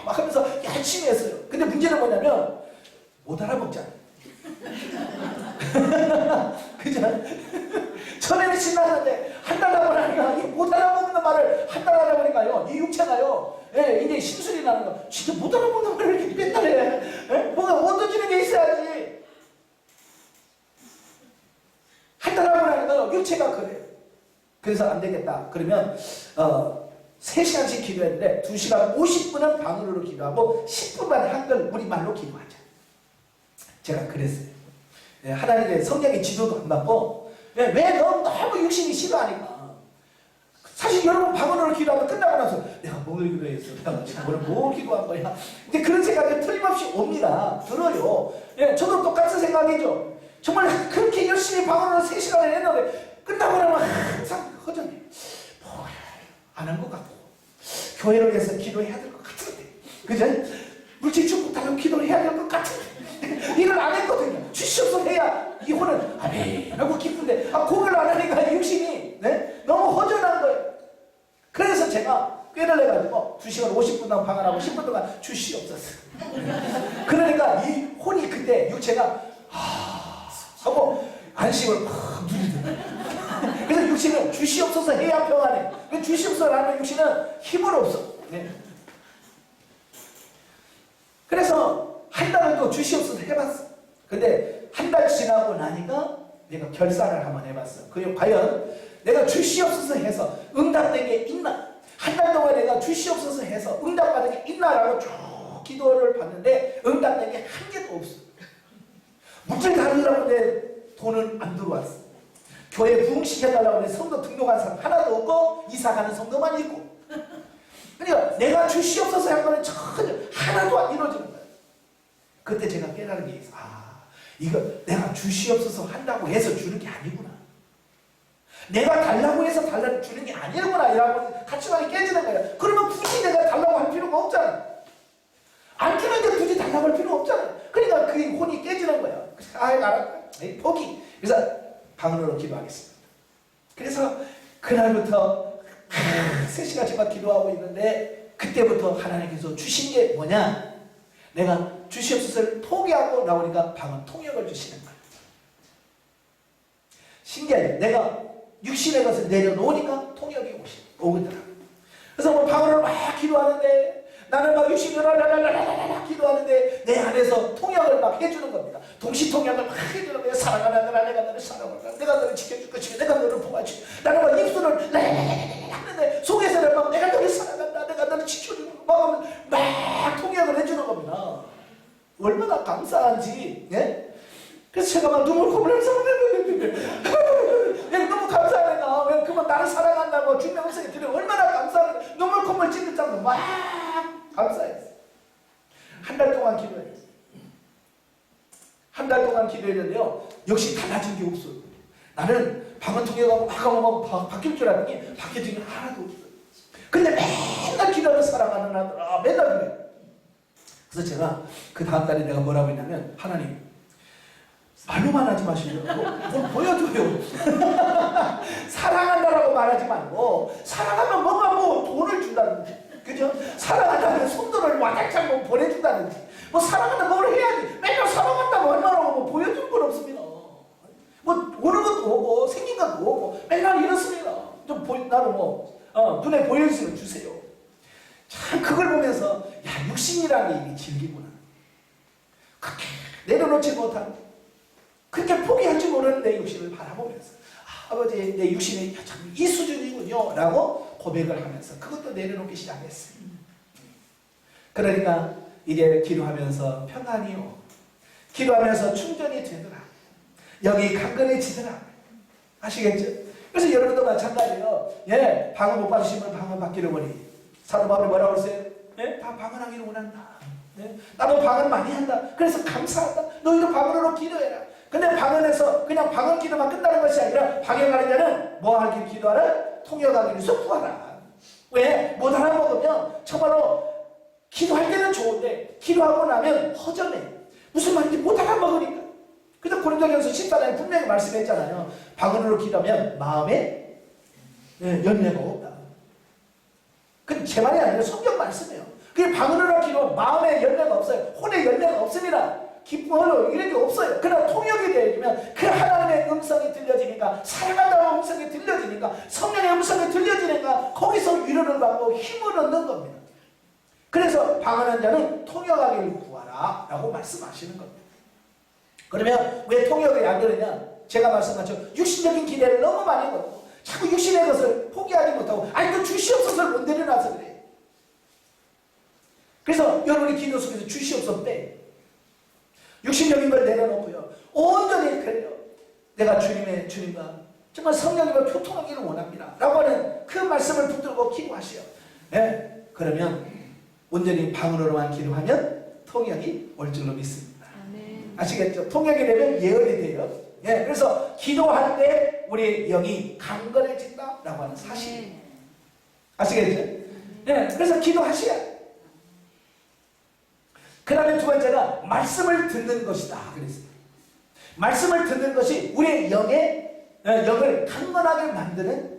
막 하면서 열심히 했어요. 근데 문제는 뭐냐면 못 알아먹잖아. 그죠? 처음에는 신나는데 한 달 하고 나니까 이 못 알아먹는 말을 한 달 하다 보니까요 이 육체가요 이제 심술이 나는 거. 진짜 못 알아먹는 말을 이렇게 맨날 해. 뭔가 얻어지는 게 있어야지. 한 달 하고 나니까 육체가 그래요. 그래서 안 되겠다. 그러면 3시간씩 기도했는데 2시간 50분은 방언으로 기도하고 10분만 한글 우리말로 기도하자. 제가 그랬어요. 하나님의 성령의 지도도 안 받고 왜 너무 육신이 싫어하니까. 사실 여러분 방언으로 기도하면 끝나고 나서 내가 뭘 기도했어? 내가 지금 뭘 기도한 거야? 근데 그런 생각이 틀림없이 옵니다. 들어요. 저도 똑같은 생각이죠. 정말 그렇게 열심히 방언으로 3시간을 했는데 끝나고 나면 항상 허전해. 안 한 것 같고 교회를 위해서 기도해야 될 것 같은데 그죠? 물질 축복 달라고 기도를 해야 될 것 같은데 이걸 안 했거든요. 주시옵소서 해야 이 혼은 아멘 하고 기쁜데 그걸 안 하니까 육신이 너무 허전한 거예요. 그래서 제가 꾀를 내가지고 2시간 50분 동안 방언하고 10분 동안 주시옵소서. 그러니까 이 혼이 그때 육체가 하고 안식을 팍 누리더라고요. 그래서 육신은 주시옵소서 해야 평안해. 주시옵소서 하면 육신은 힘을 없어. 네. 그래서 한 달은 또 주시옵소서 해봤어. 근데 한 달 지나고 나니까 내가 결산을 한번 해봤어. 그게 과연 내가 주시옵소서 해서 응답된 게 있나? 한 달 동안 내가 주시옵소서 해서 응답받은 게 있나라고 쭉 기도를 받는데 응답된 게 한 개도 없어. 물질 다루려고 내 돈은 안 들어왔어. 교회 부흥시켜달라고 내 성도 등록한 사람 하나도 없고 이사가는 성도만 있고. 그러니까 내가 주시옵소서 한 거는 전혀 하나도 안 이루어지는 거야. 그때 제가 깨달은 게 있어. 이거 내가 주시옵소서 한다고 해서 주는 게 아니구나. 내가 달라고 해서 주는 게 아니구나. 이라고 가치관이 깨지는 거야. 그러면 굳이 내가 달라고 할 필요가 없잖아. 안 주는데 굳이 달라고 할 필요가 없잖아. 그러니까 그 혼이 깨지는 거야. 알았다. 포기. 그래서 방언으로 기도하겠습니다. 그래서 그날부터 3시간씩만 기도하고 있는데 그때부터 하나님께서 주신 게 뭐냐? 내가 주시옵소서를 포기하고 나오니까 방언 통역을 주시는 거예요. 신기하게 내가 육신의 것을 내려놓으니까 통역이 오더라고요. 그래서 뭐 방언을 막 기도하는데 나는 막 육신으로 라라라라라 기도하는데 내 안에서 통역을 막 해주는 겁니다. 동시 통역을 막 해주는 거예요. 사랑하는 아들아 내가 너를 사랑한다. 내가 너를 지켜줄 것이고 내가 너를 보호하지. 나는 막 입술을 라라라라라 하는데 속에서는 막 내가 너를 사랑한다. 내가 너를 지켜주는 거 막 통역을 해주는 겁니다. 얼마나 감사한지. 예? 그래서 제가 막 눈물 콧물을 흘리면서 너무 감사하네. 왜 그만 나를 사랑한다. 사랑하고 주님의 음성이 들려 얼마나 감사하게 눈물 콧물 찔릴 정도로 막 감사했어. 한 달 동안 기도했어요. 한 달 동안 기도했는데요. 역시 달라진 게 없어요. 나는 방언 통역하고 막 하면 바뀔 줄 알았더니 바뀌어진 게 하나도 없어요. 근데 맨날 기도하며 살아가는 아들, 맨날 그래요. 그래서 제가 그 다음 달에 내가 뭐라고 했냐면, 하나님, 말로만 하지 마시고 뭘 보여줘요. 사랑한다라고 말하지 말고, 사랑하면 뭔가 뭐 돈을 준다든지, 그죠? 사랑한다면 손들을 와장창 뭐 보내준다든지, 뭐 사랑한다 뭘 해야지. 맨날 사랑한다고 얼마나 뭐 보여줄 건 없습니다. 뭐 오는 것도 오고 생긴 것도 오고 맨날 이렇습니다. 좀 나는 뭐 눈에 보여주시면 주세요. 참 그걸 보면서 야, 육신이라는 게 이게 진리구나. 그렇게 내려놓지 못하고 그렇게 포기할지 모르는 내 육신을 바라보면서 아버지 내 육신이 참 이 수준이군요 라고 고백을 하면서 그것도 내려놓기 시작했어요. 그러니까 이제 기도하면서 평안이요, 기도하면서 충전이 되더라, 영이 강건해지더라. 아시겠죠? 그래서 여러분도 마찬가지예요. 예, 방언 못 받으시면 방언 받기를 원해. 사도 바울이 뭐라고 했어요? 예? 다 방언하기를 원한다. 예? 나도 방언 많이 한다. 그래서 감사한다. 너희도 방언으로 기도해라. 근데 방언에서 그냥 방언 기도만 끝나는 것이 아니라 방언하는 자는 뭐 하기를 기도하라? 통역하기를 구하라. 왜? 못 알아먹으면 정말로 기도할 때는 좋은데 기도하고 나면 허전해. 무슨 말인지 못 알아먹으니까. 그래서 고린도전서 14장에 분명히 말씀했잖아요. 방언으로 기도하면 마음에 열매가 없다. 그 제 말이 아니라 성경 말씀이에요. 그 방언으로 기도하면 마음에 열매가 없어요. 혼에 열매가 없습니다. 기쁨으로 이런 게 없어요. 그러나 통역이 되어지면 그 하나님의 음성이 들려지니까, 사랑한다는 음성이 들려지니까, 성령의 음성이 들려지니까 거기서 위로를 받고 힘을 얻는 겁니다. 그래서 방언한 자는 통역하기를 구하라 라고 말씀하시는 겁니다. 그러면 왜 통역을 안 되느냐? 제가 말씀한 것처럼 육신적인 기대를 너무 많이 걸고 자꾸 육신의 것을 포기하지 못하고 그 주시옵소서를 못 내려놔서 그래. 그래서 여러분이 기도 속에서 주시옵소서 빼. 육신적인 걸 내려놓고요, 온전히 그래요. 내가 주님과 정말 성령님과 교통하기를 원합니다 라고 하는 그 말씀을 붙들고 기도하시오. 네? 그러면 온전히 방언으로만 기도하면 통역이 올 줄로 믿습니다. 아시겠죠? 통역이 되면 예언이 돼요. 예, 그래서 기도할 때 우리 영이 강건해진다 라고 하는 사실. 아시겠죠? 예, 그래서 기도하셔야 돼요. 그 다음에 두 번째가 말씀을 듣는 것이다 그랬어요. 말씀을 듣는 것이 우리의 영을 강건하게 만드는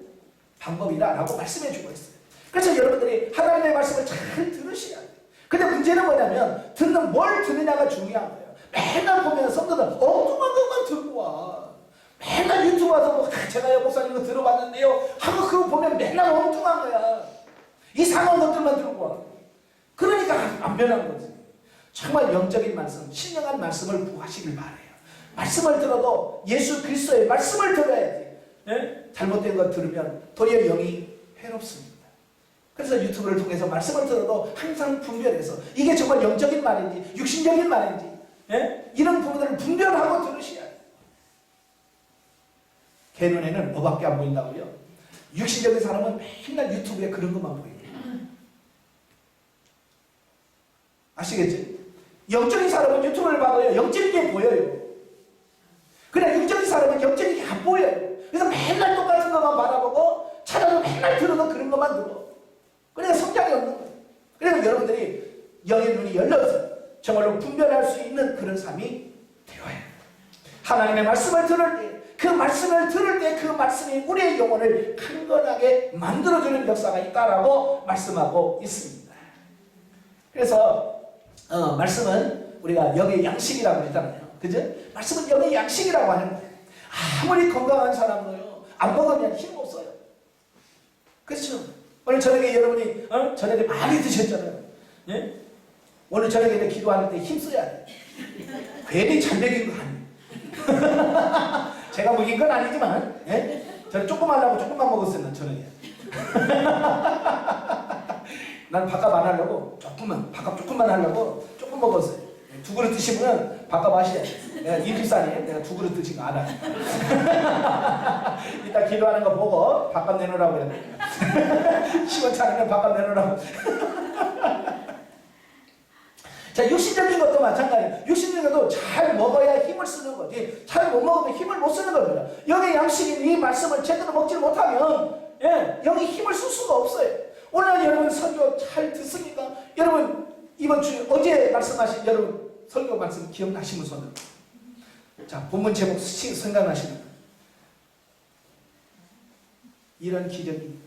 방법이다 라고 말씀해 주고 있어요. 그래서 여러분들이 하나님의 말씀을 잘 들으셔야 돼요. 근데 문제는 뭐냐면 뭘 듣느냐가 중요한 거예요. 맨날 보면 성도들 엉뚱한 것만 들고 와. 맨날 유튜브 와서 뭐 제가 목사님 이거 들어봤는데요 하고 그거 보면 맨날 엉뚱한 거야. 이상한 것들만 들고 와. 그러니까 안 변한 거지. 정말 영적인 말씀, 신령한 말씀을 구하시길 바라요. 말씀을 들어도 예수 그리스도의 말씀을 들어야지. 네? 잘못된 것 들으면 도리어 영이 해롭습니다. 그래서 유튜브를 통해서 말씀을 들어도 항상 분별해서 이게 정말 영적인 말인지 육신적인 말인지, 예? 이런 부분들을 분별하고 들으셔야 돼요. 개 눈에는 뭐밖에 안 보인다고요? 육신적인 사람은 맨날 유튜브에 그런 것만 보입니다. 아시겠지? 영적인 사람은 유튜브를 봐도요, 영적인 게 보여요. 그러나 육적인 사람은 영적인 게 안 보여요. 그래서 맨날 똑같은 것만 바라보고 찾아도 맨날 들어도 그런 것만 들어. 그러니까 성장이 없는 거예요. 그래서 여러분들이 영의 눈이 열려서 정말로 분별할 수 있는 그런 삶이 되어야 해요. 하나님의 말씀을 들을 때, 그 말씀을 들을 때 그 말씀이 우리의 영혼을 강건하게 만들어주는 역사가 있다라고 말씀하고 있습니다. 그래서 말씀은 우리가 영의 양식이라고 했잖아요. 그죠? 말씀은 영의 양식이라고 하는 거예요. 아무리 건강한 사람도요, 안 먹으면 힘 없어요. 그렇죠? 오늘 저녁에 여러분이 저녁에 많이 드셨잖아요. 예? 오늘 저녁에 기도하는 때 힘써야 돼. 괜히 잘 먹인 거 아니에요. 제가 먹인 건 아니지만, 예? 저는 조금 하려고 조금만 먹었어요, 저녁에. 난 밥값 안 하려고 밥값 조금만 하려고 조금 먹었어요. 두 그릇 드시면 밥값 하셔야 돼요. 내가 이 비싸니 내가 두 그릇 드신 거 알아요. 이따 기도하는 거 보고 밥값 내놓으라고 그래. 시원치 않으면 밥값 내놓으라고. 자, 육신적인 것도 마찬가지예요. 육신적인 것도 잘 먹어야 힘을 쓰는 거지. 잘 못 먹으면 힘을 못 쓰는 겁니다. 영의 양식인 이 말씀을 제대로 먹지 못하면 영이 힘을 쓸 수가 없어요. 오늘 여러분 설교 잘 듣습니까? 여러분 이번 주 어제 말씀하신 여러분 설교 말씀 기억나시는 손들. 자, 본문 제목 생각나시는 분. 이런 기적이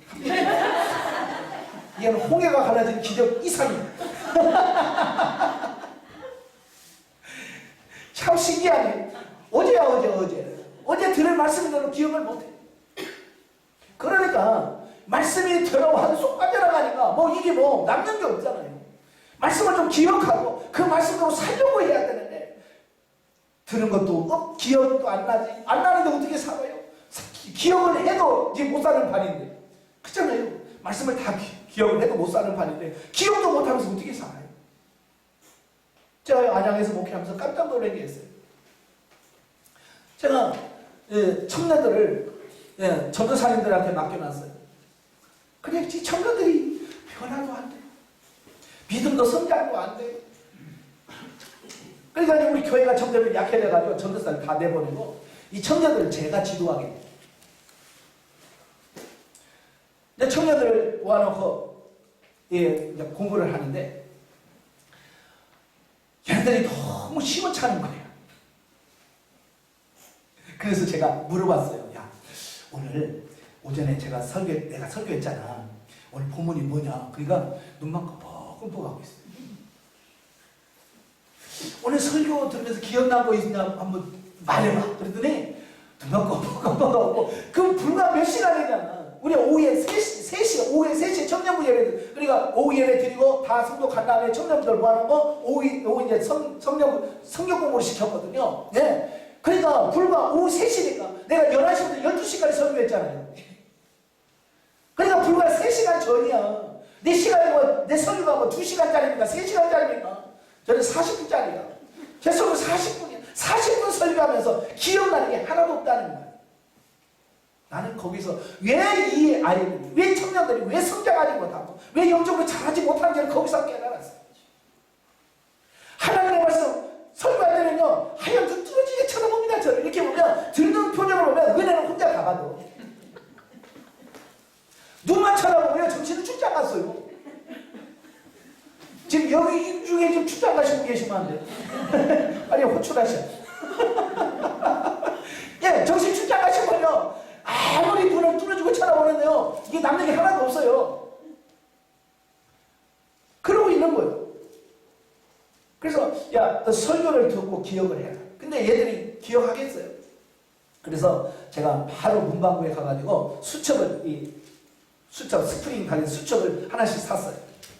이건 홍해가 갈라진 기적 이상입니다. 참 신기하네. 어제야 어제 들은 말씀대로 기억을 못해. 그러니까 말씀이 들어와도 쏙 빠져나가니까 뭐 이게 뭐 남는 게 없잖아요. 말씀을 좀 기억하고 그 말씀으로 살려고 해야 되는데 들은 것도 기억도 안 나지. 안 나는데 어떻게 살아요? 기억을 해도 이제 못 사는 판인데. 그렇잖아요. 말씀을 다 기억을 해도 못 사는 판인데 기억도 못하면서 어떻게 살아요? 제가 안양에서 목회하면서 깜짝 놀란 게 있어요. 제가 청년들을 전도사님들한테 맡겨놨어요. 근데 이 청년들이 변화도 안 돼요. 믿음도 성장도 안 돼요. 그러니까 우리 교회가 점점 약해져가지고 전도사를 다 내보내고 이 청년들을 제가 지도하게 돼요. 근데 청년들을 모아놓고 이제 공부를 하는데 얘네들이 너무 시원찮은 거예요. 그래서 제가 물어봤어요. 야, 오늘 오전에 내가 설교했잖아. 오늘 본문이 뭐냐? 그러니까 눈만 껌뻑껌뻑하고 있어요. 오늘 설교 들으면서 기억난 거 있냐? 한번 말해봐. 그랬더니 눈만 껌뻑껌뻑하고 그 불과 몇 시간이잖아. 우리 오후에 3시 청년부 예배, 그러니까 오후 예배 드리고 다 성도 간 다음에 청년부들 모아놓은 거 오후 이제 성경 공부를 시켰거든요. 네. 그러니까 불과 오후 3시니까 내가 11시부터 12시까지 설교했잖아요. 그러니까 불과 3시간 전이야. 내 시간이 내 설교가 2시간짜리입니까? 3시간짜리입니까? 저는 40분짜리야. 제 설교 40분이야. 40분 설교하면서 기억나는 게 하나도 없다는 거야. 나는 거기서 왜 이 아이들이, 왜 청년들이 왜 성장하지 못하고 왜 영적으로 잘하지 못하는지를 거기서 깨달았어요. 하나님의 말씀 설교할 때는요 하얀 눈 뚫어지게 쳐다봅니다. 저를 이렇게 보면 듣는 표정을 보면 은혜는 혼자 다 봐도 눈만 쳐다보면 정신은 출장 갔어요. 지금 여기 중에 지금 출장 가시고 계시면 안 돼요. 빨리 호출하셔. 예, 정신 출장 가시면요 아무리 눈을 뚫어주고 쳐다보는데요 이게 남는 게 하나도 없어요. 그러고 있는 거예요. 그래서 야, 너 설교를 듣고 기억을 해라. 근데 얘들이 기억하겠어요. 그래서 제가 바로 문방구에 가가지고 스프링 달린 수첩을 하나씩 샀어요.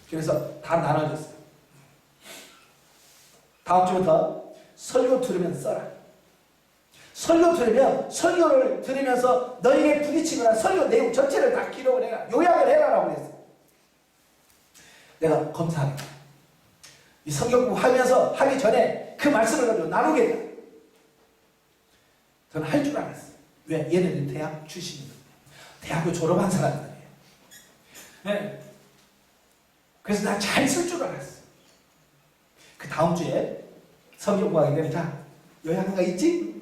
그래서 다 나눠줬어요. 다음 주부터 설교 들으면 써라. 설교를 들으면서 너에게 부딪히거나 설교 내용 전체를 다 기록을 해라. 요약을 해라라고 했어요. 내가 검사하겠다. 이 성경 공부하면서 하기 전에 그 말씀을 가지고 나누겠다. 저는 할 줄 알았어요. 왜? 얘네는 대학 출신이거든요. 대학교 졸업한 사람들이에요. 네. 그래서 나 잘 쓸 줄 알았어. 그 다음 주에 성경 공부하게 되면 자, 요약한 거 있지?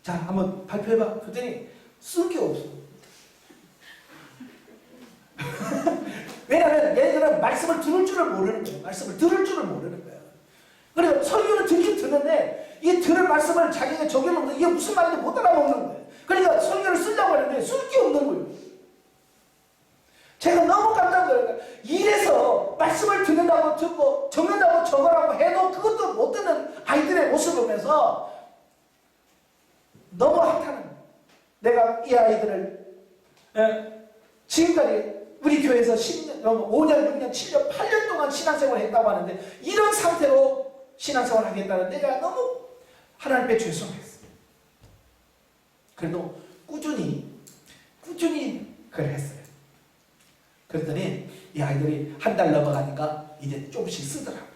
자, 한번 발표해봐. 그랬더니 쓸 게 없어. 왜냐하면 얘들은 말씀을 들을 줄을 모르는 거예요. 말씀을 들을 줄을 모르는 거예요. 그래서 설교를 듣긴 듣는데 이 들을 말씀을 자기가 적용하면서 이게 무슨 말인지 못 알아먹는 거예요. 그러니까 설교를 쓰려고 하는데 쓸 게 없는 거예요. 제가 너무 깜짝 놀라요. 이래서 말씀을 듣는다고 듣고 적는다고 적으라고 해도 그것도 못 듣는 아이들의 모습을 보면서 너무 한탄한 거예요. 내가 이 아이들을 지금까지 우리 교회에서 10년, 5년, 6년, 7년, 8년 동안 신앙생활을 했다고 하는데 이런 상태로 신앙생활을 하겠다는 내가 너무 하나님께 죄송했어요. 그래도 꾸준히 그걸 했어요. 그랬더니 이 아이들이 한 달 넘어가니까 이제 조금씩 쓰더라고요.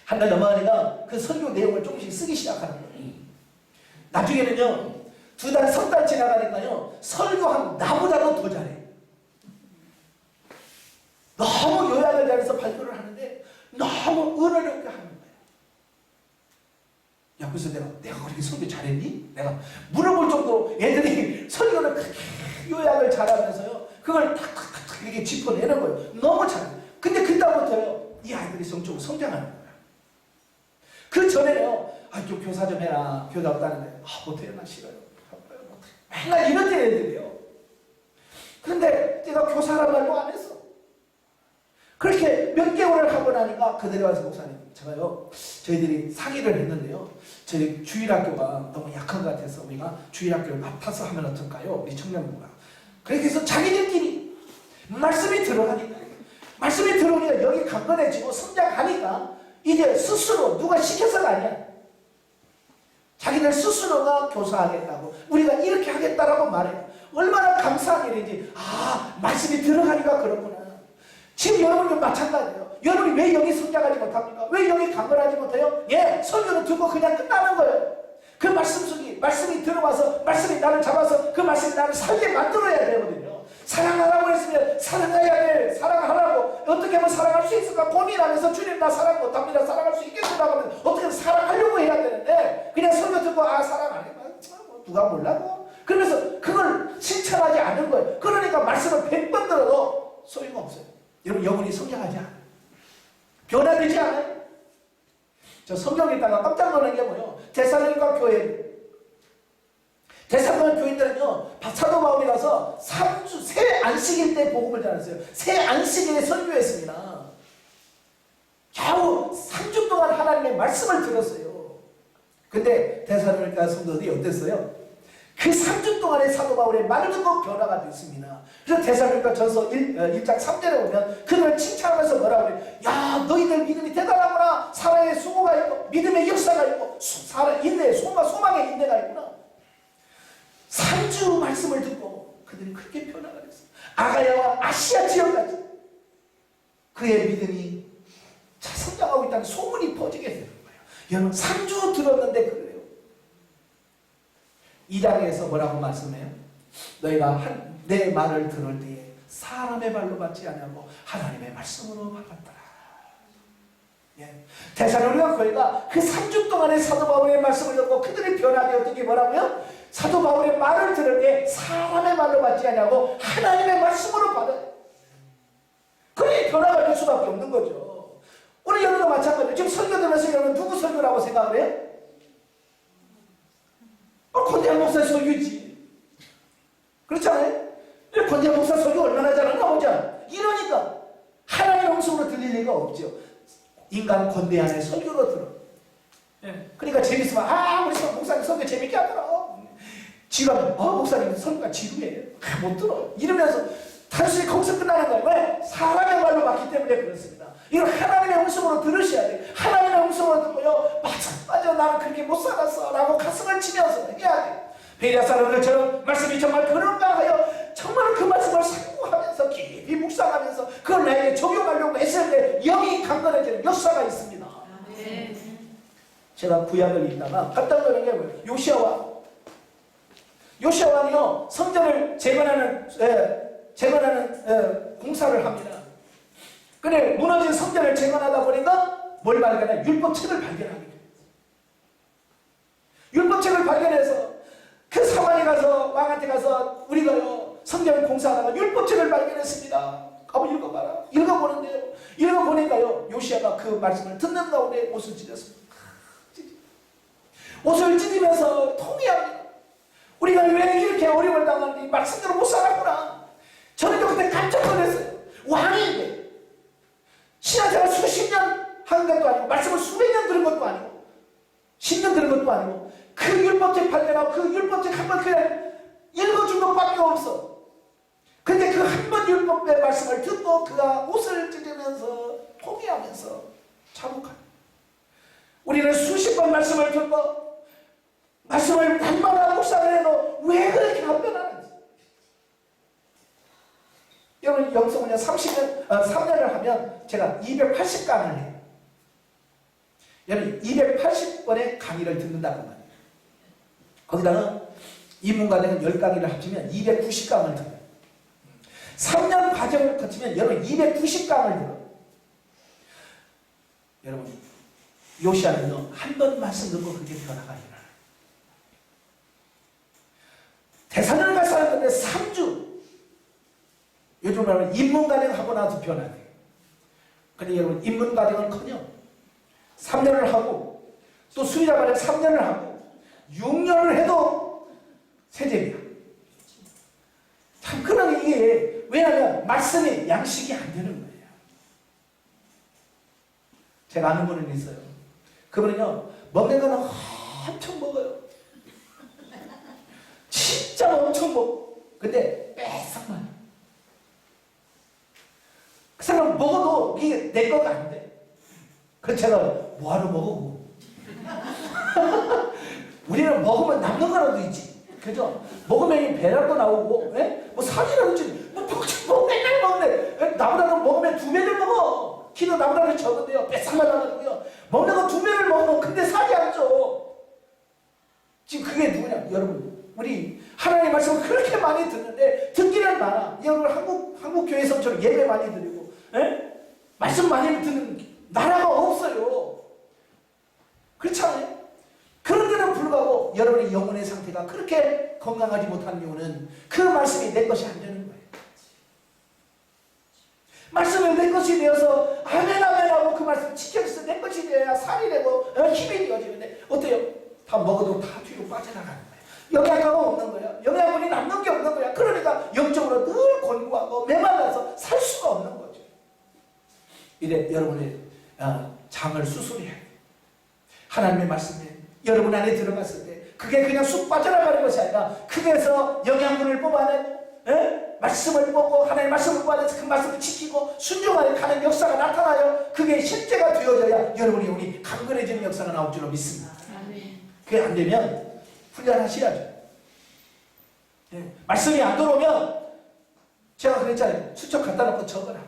한 달 넘어가니까 그 설교 내용을 조금씩 쓰기 시작하는 거예요. 나중에는요 두 달, 석 달 지나가니까요, 설교한 나보다도 더 잘해. 너무 요약을 잘해서 발표를 하는데 너무 은혜롭게 하는 거예요. 야, 그래서 내가 그렇게 설교 잘했니? 내가 물어볼 정도로 애들이 설교를 그렇게 요약을 잘하면서요, 그걸 탁탁탁 이렇게 짚어내는 거예요. 너무 잘해. 근데 그때부터요, 이 아이들이 성적으로 성장하는 거예요. 그 전에요, 좀 교사 좀 해라. 교사 없다는데, 못해요. 나 싫어요. 못해. 맨날 이런 데 애들이에요. 그런데 제가 교사란 말도 안 했어. 그렇게 몇 개월을 하고 나니까 그들이 와서, 목사님, 제가요, 저희들이 상의를 했는데요, 저희 주일학교가 너무 약한 것 같아서 우리가 주일학교를 맡아서 하면 어떨까요? 우리 청년부가. 그렇게 해서 자기들끼리 말씀이 들어오니까 여기 강건해지고 성장하니까 이제 스스로 누가 시켜서가 아니야. 자기들 스스로가 교사하겠다고, 우리가 이렇게 하겠다라고 말해요. 얼마나 감사한 일인지. 말씀이 들어가니까 그렇구나. 지금 여러분도 마찬가지예요. 여러분이 왜 여기 성장하지 못합니까? 왜 여기 강건하지 못해요? 설교를 듣고 그냥 끝나는 거예요. 그 말씀 속에 말씀이 들어와서 말씀이 나를 잡아서 그 말씀이 나를 살게 만들어야 되거든요. 사랑하라고 했으면 사랑해야 돼. 사랑하라고. 어떻게 하면 사랑할 수 있을까 고민하면서, 주님 나 사랑 못합니다. 사랑할 수 있겠습니다 하면 어떻게 하면 사랑하려고 해야 되는데, 그냥 설교 듣고 사랑 안 해. 누가 몰라고? 그러면서 그걸 실천하지 않는 거예요. 그러니까 말씀을 100번 들어도 소용이 없어요. 여러분, 영혼이 성장하지 않아요. 변화되지 않아요. 저 성경 읽다가 깜짝 놀란 게 뭐예요? 데살로니가 교인들은요, 사도 바울이 가서 새 안식일 때 복음을 전했어요. 새 안식일에 설교했습니다. 겨우 3주 동안 하나님의 말씀을 들었어요. 근데 데살로니가 성도들이 어땠어요? 그 3주 동안의 사도 바울의 말을 듣고 변화가 됐습니다. 그래서 데살로니가 전서 1장 3절에 보면 그들을 칭찬하면서 뭐라고 그래요? 야, 너희들 믿음이 대단하구나. 사랑의 수고가 있고 믿음의 역사가 있고 인내의 소망의 인내가 있구나. 3주 말씀을 듣고 그들이 그렇게 변화가 됐어요. 아가야와 아시아 지역까지 그의 믿음이 성장하고 있다는 소문이 퍼지게 되는 거예요. 여러분, 3주 들었는데 그래요. 2장에서 뭐라고 말씀해요? 너희가 내 말을 들을 때에 사람의 말로 받지 아니하고 하나님의 말씀으로 받았더라. 데살로니가 교회가 그 3주 동안의 사도 바울의 말씀을 듣고 그들이 변화되었던 게 뭐라고요? 사도 바울의 말을 들을 때 사람의 말로 받지 아니하고 하나님의 말씀으로 받아요. 그러니 변화가 될 수밖에 없는 거죠. 오늘 여러분도 마찬가지예요. 지금 설교 들으면서 여러분 누구 설교라고 생각을 해요? 권대한 목사 설교지. 그렇잖아요? 권대한 목사 설교 얼마나 잘하나 보자. 이러니까 하나님의 음성으로 들릴 리가 없죠. 인간 권대한의 설교로 들어. 그러니까 재밌으면 우리 목사님 설교 재밌게 하더라. 지루하면 목사님 설교가 지루해. 못 들어. 이러면서 단순히 거기서 끝나는 거예요. 왜? 사람의 말로 받기 때문에 그렇습니다. 이걸 하나님의 음성으로 들으셔야 돼요. 하나님의 음성으로 듣고요, 맞아 나는 그렇게 못 살았어 라고 가슴을 치면서 해야 돼요. 베리아 사람들처럼 말씀이 정말 그런가 하여 정말 그 말씀을 상고하면서 깊이 묵상하면서 그걸 나에게 적용하려고 했을 때 영이 강건해지는 역사가 있습니다. 제가 구약을 읽다가 깜짝 놀란 게 뭐예요? 요시아왕이요, 성전을 재건하는 공사를 합니다. 근데 무너진 성전을 재건하다 보니까 뭘 발견해? 율법책을 발견하게 돼요. 율법책을 발견해서 그 사관에 가서, 왕한테 가서 우리가요 성전 공사하다가 율법책을 발견했습니다. 한번 읽어봐라. 읽어보는데요, 읽어보니까요, 요시아가 그 말씀을 듣는 가운데 옷을 찢었습니다. 옷을 찢으면서 통회합니다. 우리가 왜 이렇게 어려움을 당하는지 말씀대로 못 살았구나. 저는 그때 깜짝 놀랐어요. 왕인데 신앙생활 수십 년 하는 것도 아니고 말씀을 수백 년 들은 것도 아니고 10년 들은 것도 아니고 그 율법책 발견하고 그 율법책 한 번 그냥 읽어준 것밖에 없어. 근데 그 한 번 율법의 말씀을 듣고 그가 옷을 찢으면서 통회하면서 자복합니다. 우리는 수십 번 말씀을 듣고 말씀을 날마다 묵상을 해도 왜 그렇게 안 변하는지. 여러분, 여기서 그냥 3년을 하면 제가 280강을 해요. 여러분, 280번의 강의를 듣는다고 말이에요. 거기다가 인문과정은 10강의를 합치면 290강을 들어요. 3년 과정을 거치면 여러분 290강을 들어요. 여러분 요시아는요 한 번 말씀 듣고 그렇게 변화가니라. 대사를 가서 하는데 3주 요즘 말하면 인문과정 하고 나서 변화돼요. 근데 여러분 인문과정은커녕 3년을 하고 또 수리자과정 3년을 하고 6년을 해도 세제비야. 참 그런 이게 왜냐하면 말씀이 양식이 안 되는 거예요. 제가 아는 분은 있어요. 그분은요 먹는 거는 엄청 먹어요. 진짜 엄청 먹어. 근데 뺏어만. 그 사람 먹어도 이게 내 거가 안 돼. 그래서 제가 뭐하러 먹어? 우리는 먹으면 남는 거라도 있지. 그죠? 먹으면 배라도 나오고, 에? 뭐 살이라도 있지. 뭐 맨날 먹는데, 나보다는 먹으면 2배를 먹어. 키도 나보다는 적은데요. 뺏상만 나가지고요. 먹는 거 2배를 먹으면 근데 살이 안 쪄. 지금 그게 누구냐? 여러분, 우리 하나님의 말씀을 그렇게 많이 듣는데, 듣기는 많아. 여러분, 한국 교회에서처럼 예배 많이 드리고, 에? 말씀 많이 듣는 나라가 없어요. 그렇잖아요? 그런데도 불구하고 여러분의 영혼의 상태가 그렇게 건강하지 못한 이유는 그 말씀이 내 것이 안 되는 거예요. 말씀이 내 것이 되어서 아멘 아멘 하고 그 말씀 지켜서 내 것이 되어야 살이 되고 힘이 되어지는데 어때요? 다 먹어도 다 뒤로 빠져나가는 거예요. 영양가가 없는 거예요. 영양분이 남는 게 없는 거야. 그러니까 영적으로 늘 곤고하고 메말라서 살 수가 없는 거죠. 이래 여러분의 장을 수술해야 돼요. 하나님의 말씀에 여러분 안에 들어갔을 때 그게 그냥 쑥 빠져나가는 것이 아니라 그게서 영양분을 뽑아내고 말씀을 뽑고 하나님의 말씀을 뽑아내서 그 말씀을 지키고 순종하여 가는 역사가 나타나요. 그게 실제가 되어져야 여러분이 영이 강건해지는 역사가 나올 줄로 믿습니다. 그게 안 되면 훈련하셔야죠. 말씀이 안 들어오면 제가 그랬잖아요. 수첩 갖다 놓고 적어라.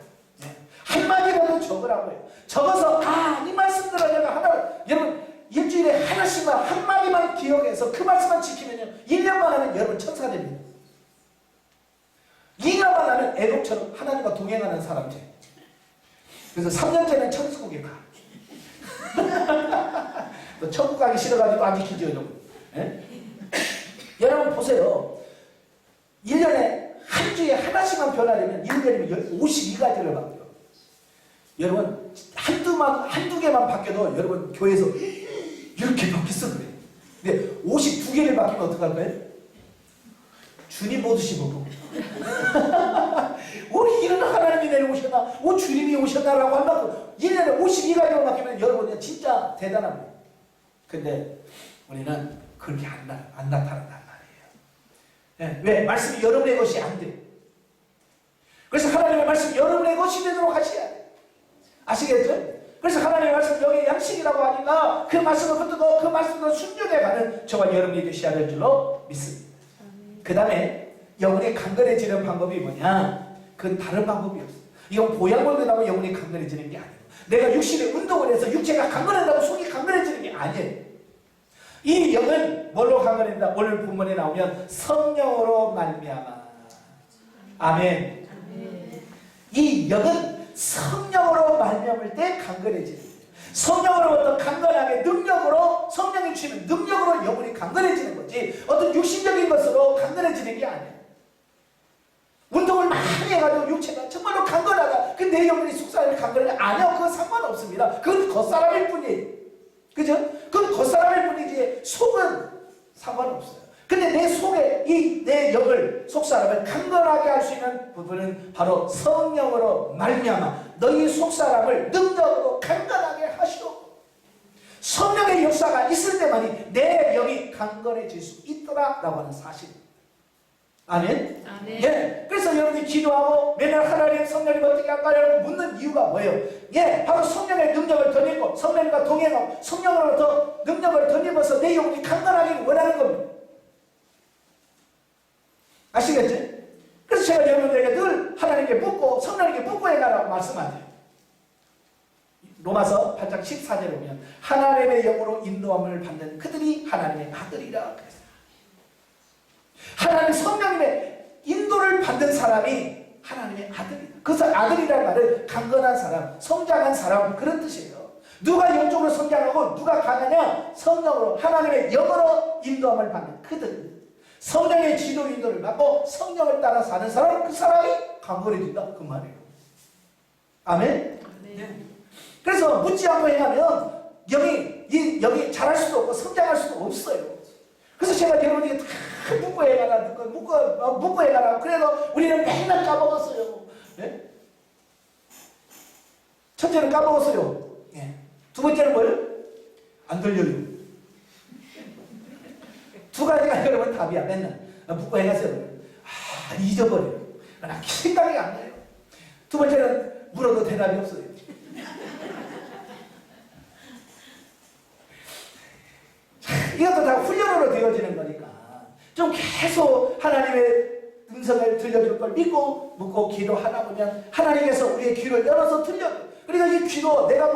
한마디라도 적으라고요. 적어서 이 말씀들을 내가 하나 여러분 일주일에 하나씩만 한마디만 기억해서 그 말씀만 지키면요 1년만 하면 여러분 천사 됩니다. 2년만 하면 애굽처럼 하나님과 동행하는 사람 돼. 그래서 3년째는 천국에 가. 너 천국 가기 싫어가지고 안 지키죠 여러분. 여러분 보세요. 1년에 한 주에 하나씩만 변화되면 1년이면 52가지를 바뀌어요. 여러분 한두 개만 바뀌어도 여러분 교회에서 이렇게 바뀌었어 그래. 근데 52개를 바뀌면 어떡할 거예요? 주님 보듯이 보고 우리 이런 하나님이 내려오셨나? 주님이 오셨나라고 한다고 1년에 52가지만 바뀌면 여러분 진짜 대단합니다. 근데 우리는 그렇게 안 나타난단 말이에요. 왜? 말씀이 여러분의 것이 안 돼. 그래서 하나님의 말씀이 여러분의 것이 되도록 하셔야 돼요. 아시겠죠? 그래서 하나님의 말씀 여기 양식이라고 하니까 그 말씀을 붙들고 그 말씀을 순종해가는 저와 여러분이 되셔야 될 줄로 믿습니다. 그 다음에 영혼이 강건해지는 방법이 뭐냐? 그건 다른 방법이 없어요. 이건 보양을 그다음에 영혼이 강건해지는 게 아니에요. 내가 육신의 운동을 해서 육체가 강건하다고 속이 강건해지는 게 아니에요. 이 영은 뭘로 강건해진다? 오늘 본문에 나오면 성령으로 말미암아. 아멘. 이 영은 성령으로 말미암을 때 강건해지는 거예요. 성령으로부터 강건하게 능력으로 성령이 주시는 능력으로 영혼이 강건해지는 거지 어떤 육신적인 것으로 강건해지는 게 아니에요. 운동을 많이 해가지고 육체가 정말로 강건하다. 그 내 영혼이 속사람이 강건하냐? 아니요. 그건 상관없습니다. 그건 겉사람일 뿐이에요. 그죠? 그건 겉사람일 뿐이지 속은 상관없어요. 근데 내 속에 이 내 영을 속사람을 강건하게 할 수 있는 부분은 바로 성령으로 말미암아 너희 속사람을 능력으로 강건하게 하시고 성령의 역사가 있을 때만이 내 영이 강건해질 수 있더라라고 하는 사실입니다. 아멘? 아멘. 예. 그래서 여러분이 기도하고 맨날 하나님 성령님 어떻게 할까요? 묻는 이유가 뭐예요? 예. 바로 성령의 능력을 덧입고 성령과 동행하고 성령으로부터 능력을 덧입어서 내 영혼이 강건하기를 원하는 겁니다. 아시겠죠? 그래서 제가 여러분들에게 늘 하나님께 묻고 성령님께 묻고 해가라고 말씀하세요. 로마서 8장 14절에 보면 하나님의 영으로 인도함을 받는 그들이 하나님의 아들이라 그랬어요. 하나님 성령님의 인도를 받는 사람이 하나님의 아들이다. 그래서 아들이라는 말은 강건한 사람, 성장한 사람, 그런 뜻이에요. 누가 영적으로 성장하고 누가 강하냐? 성령으로 하나님의 영으로 인도함을 받는 그들, 성령의 지도 인도를 받고 성령을 따라 사는 사람, 그 사람이 강건해진다 그 말이에요. 아멘? 네. 그래서 묻지 않고 행하면 영이 자랄 수도 없고 성장할 수도 없어요. 그래서 제가 여러분에게 다 묻고 행하라, 묻고 행하라. 그래서 우리는 맨날 까먹었어요. 네? 첫째는 까먹었어요. 네. 두 번째는 뭐예요? 안 들려요. 두 가지가 여러분 답이야. 맨날 묻고 행하세요. 잊어버려요. 나 생각이 안 나요. 두 번째는 물어도 대답이 없어요. 이것도 다 훈련으로 되어지는 거니까 좀 계속 하나님의 음성을 들려줄 걸 믿고 묻고 기도하다 보면 하나님께서 우리의 귀를 열어서 들려요. 그러니까 이 귀도 내가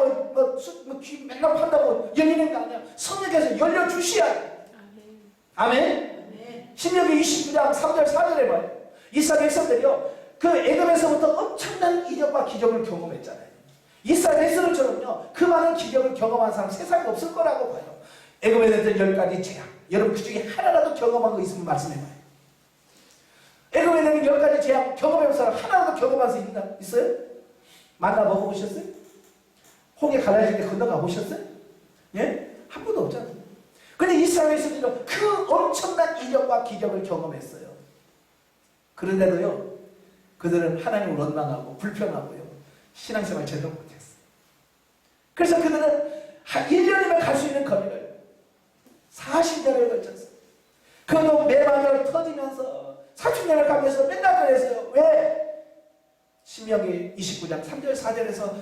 귀 맨날 판다고 열리는 게 아니야. 성령께서 열려주셔야 돼. 아멘? 신명기 29장 3절 4절에 봐요. 이스라엘 백성들이요, 그 애굽에서부터 엄청난 이적과 기적을 경험했잖아요. 이스라엘 백성들처럼요 그 많은 기적을 경험한 사람 세상에 없을 거라고 봐요. 애굽에 됐던 10가지 재앙, 여러분 그 중에 하나라도 경험한 거 있으면 말씀해봐요. 애굽에 되는 10가지 재앙 경험해본 사람 하나라도 경험한 수 있어요? 만나 먹어보셨어요? 홍해 갈라질 때 건너가 보셨어요? 예? 한 번도 없잖아요. 근데 이스라엘에서도 그 엄청난 이적과 기적을 경험했어요. 그런데도요 그들은 하나님을 원망하고 불평하고요 신앙생활 제대로 못했어요. 그래서 그들은 한 1년이면 갈 수 있는 거리를 40년을 걸쳤어요. 그것도 매마저 터지면서 40년을 가면서 맨날 그랬어요. 왜? 신명기 29장 3절 4절에서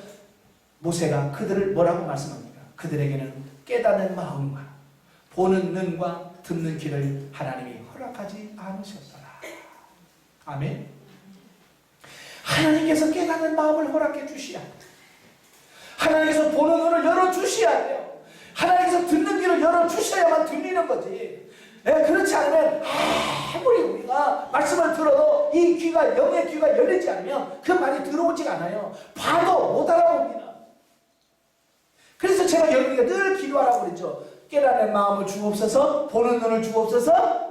모세가 그들을 뭐라고 말씀합니까? 그들에게는 깨닫는 마음과 보는 눈과 듣는 귀를 하나님이 허락하지 않으셨더라. 아멘. 하나님께서 깨닫는 마음을 허락해 주셔야 돼요. 하나님께서 보는 눈을 열어주셔야 돼요. 하나님께서 듣는 귀를 열어주셔야만 들리는 거지. 그렇지 않으면 아무리 우리가 말씀을 들어도 이 귀가, 영의 귀가 열리지 않으면 그 말이 들어오지가 않아요. 봐도 못 알아봅니다. 그래서 제가 여러분에게 늘 기도하라고 그랬죠. 깨닫는 마음을 주옵소서, 보는 눈을 주옵소서,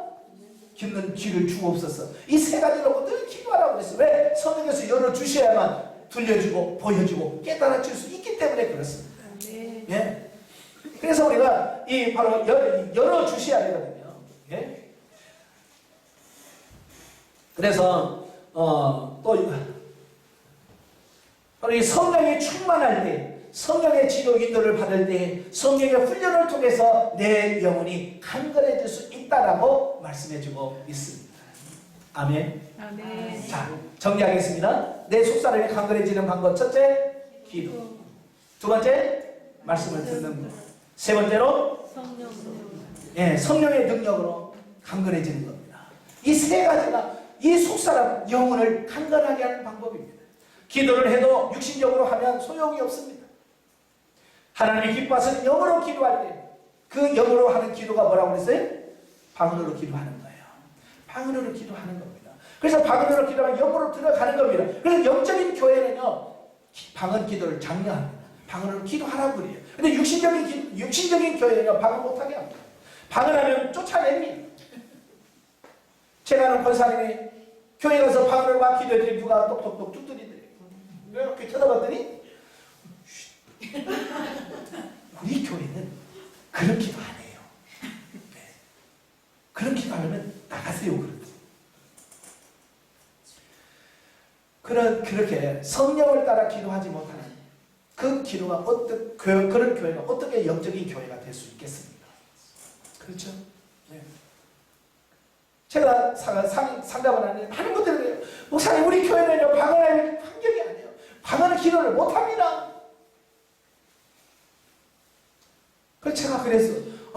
듣는 귀를 주옵소서. 이 세 가지 놓고 늘 기도하라고 그랬어요. 왜? 성령께서 열어주셔야만 들려주고 보여주고 깨달아질 수 있기 때문에 그렇습니다. 예. 그래서 우리가 이 바로 열어주셔야 되거든요. 예? 그래서 또 바로 이 성령이 충만할 때, 성령의 지도 인도를 받을 때 성령의 훈련을 통해서 내 영혼이 강건해질 수 있다라고 말씀해주고 있습니다. 아멘. 아멘. 자, 정리하겠습니다. 내 속사람이 강건해지는 방법. 첫째, 기도. 두 번째, 말씀을 듣는 것. 세 번째로 성령의 능력으로 강건해지는 겁니다. 이 세 가지가 이 속사람 영혼을 강건하게 하는 방법입니다. 기도를 해도 육신적으로 하면 소용이 없습니다. 하나님이 기뻐하시는 영으로 기도할 때 그 영으로 하는 기도가 뭐라고 그랬어요? 방언으로 기도하는 거예요. 방언으로 기도하는 겁니다. 그래서 방언으로 기도하면 영으로 들어가는 겁니다. 그래서 영적인 교회는요 방언 기도를 장려합니다. 방언으로 기도하라고 그래요. 근데 육신적인 교회는요 방언 못하게 합니다. 방언하면 쫓아냅니다. 제가 아는 권사님이 교회 가서 방언을 막 기도했더니 누가 똑똑똑 쭉 들이더래요. 이렇게 쳐다봤더니 우리 교회는 그런 기도 안 해요. 네. 그런 기도 하면 나가세요. 그렇게 성령을 따라 기도하지 못하는 그 기도가 그런 교회가 어떻게 영적인 교회가 될 수 있겠습니까? 그렇죠? 네. 제가 상담을 하는데 많은 분들이 그래요. 목사님 우리 교회는요 방언할 환경이 아니에요. 방언 기도를 못합니다. 그래서 제가 그랬어.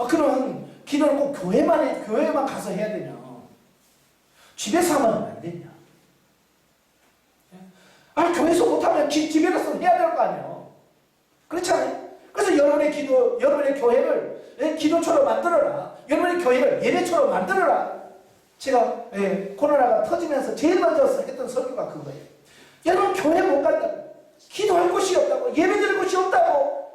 그럼 기도를 꼭 교회만 가서 해야 되냐? 집에서 하면 안 되냐? 교회에서 못하면 집에 가서 해야 될 거 아니에요. 그렇잖아요. 그래서 여러분의 교회를 기도처럼 만들어라. 여러분의 교회를 예배처럼 만들어라. 제가 코로나가 터지면서 제일 먼저 했던 설교가 그거예요. 여러분 교회 못 간다고, 기도할 곳이 없다고, 예배드릴 곳이 없다고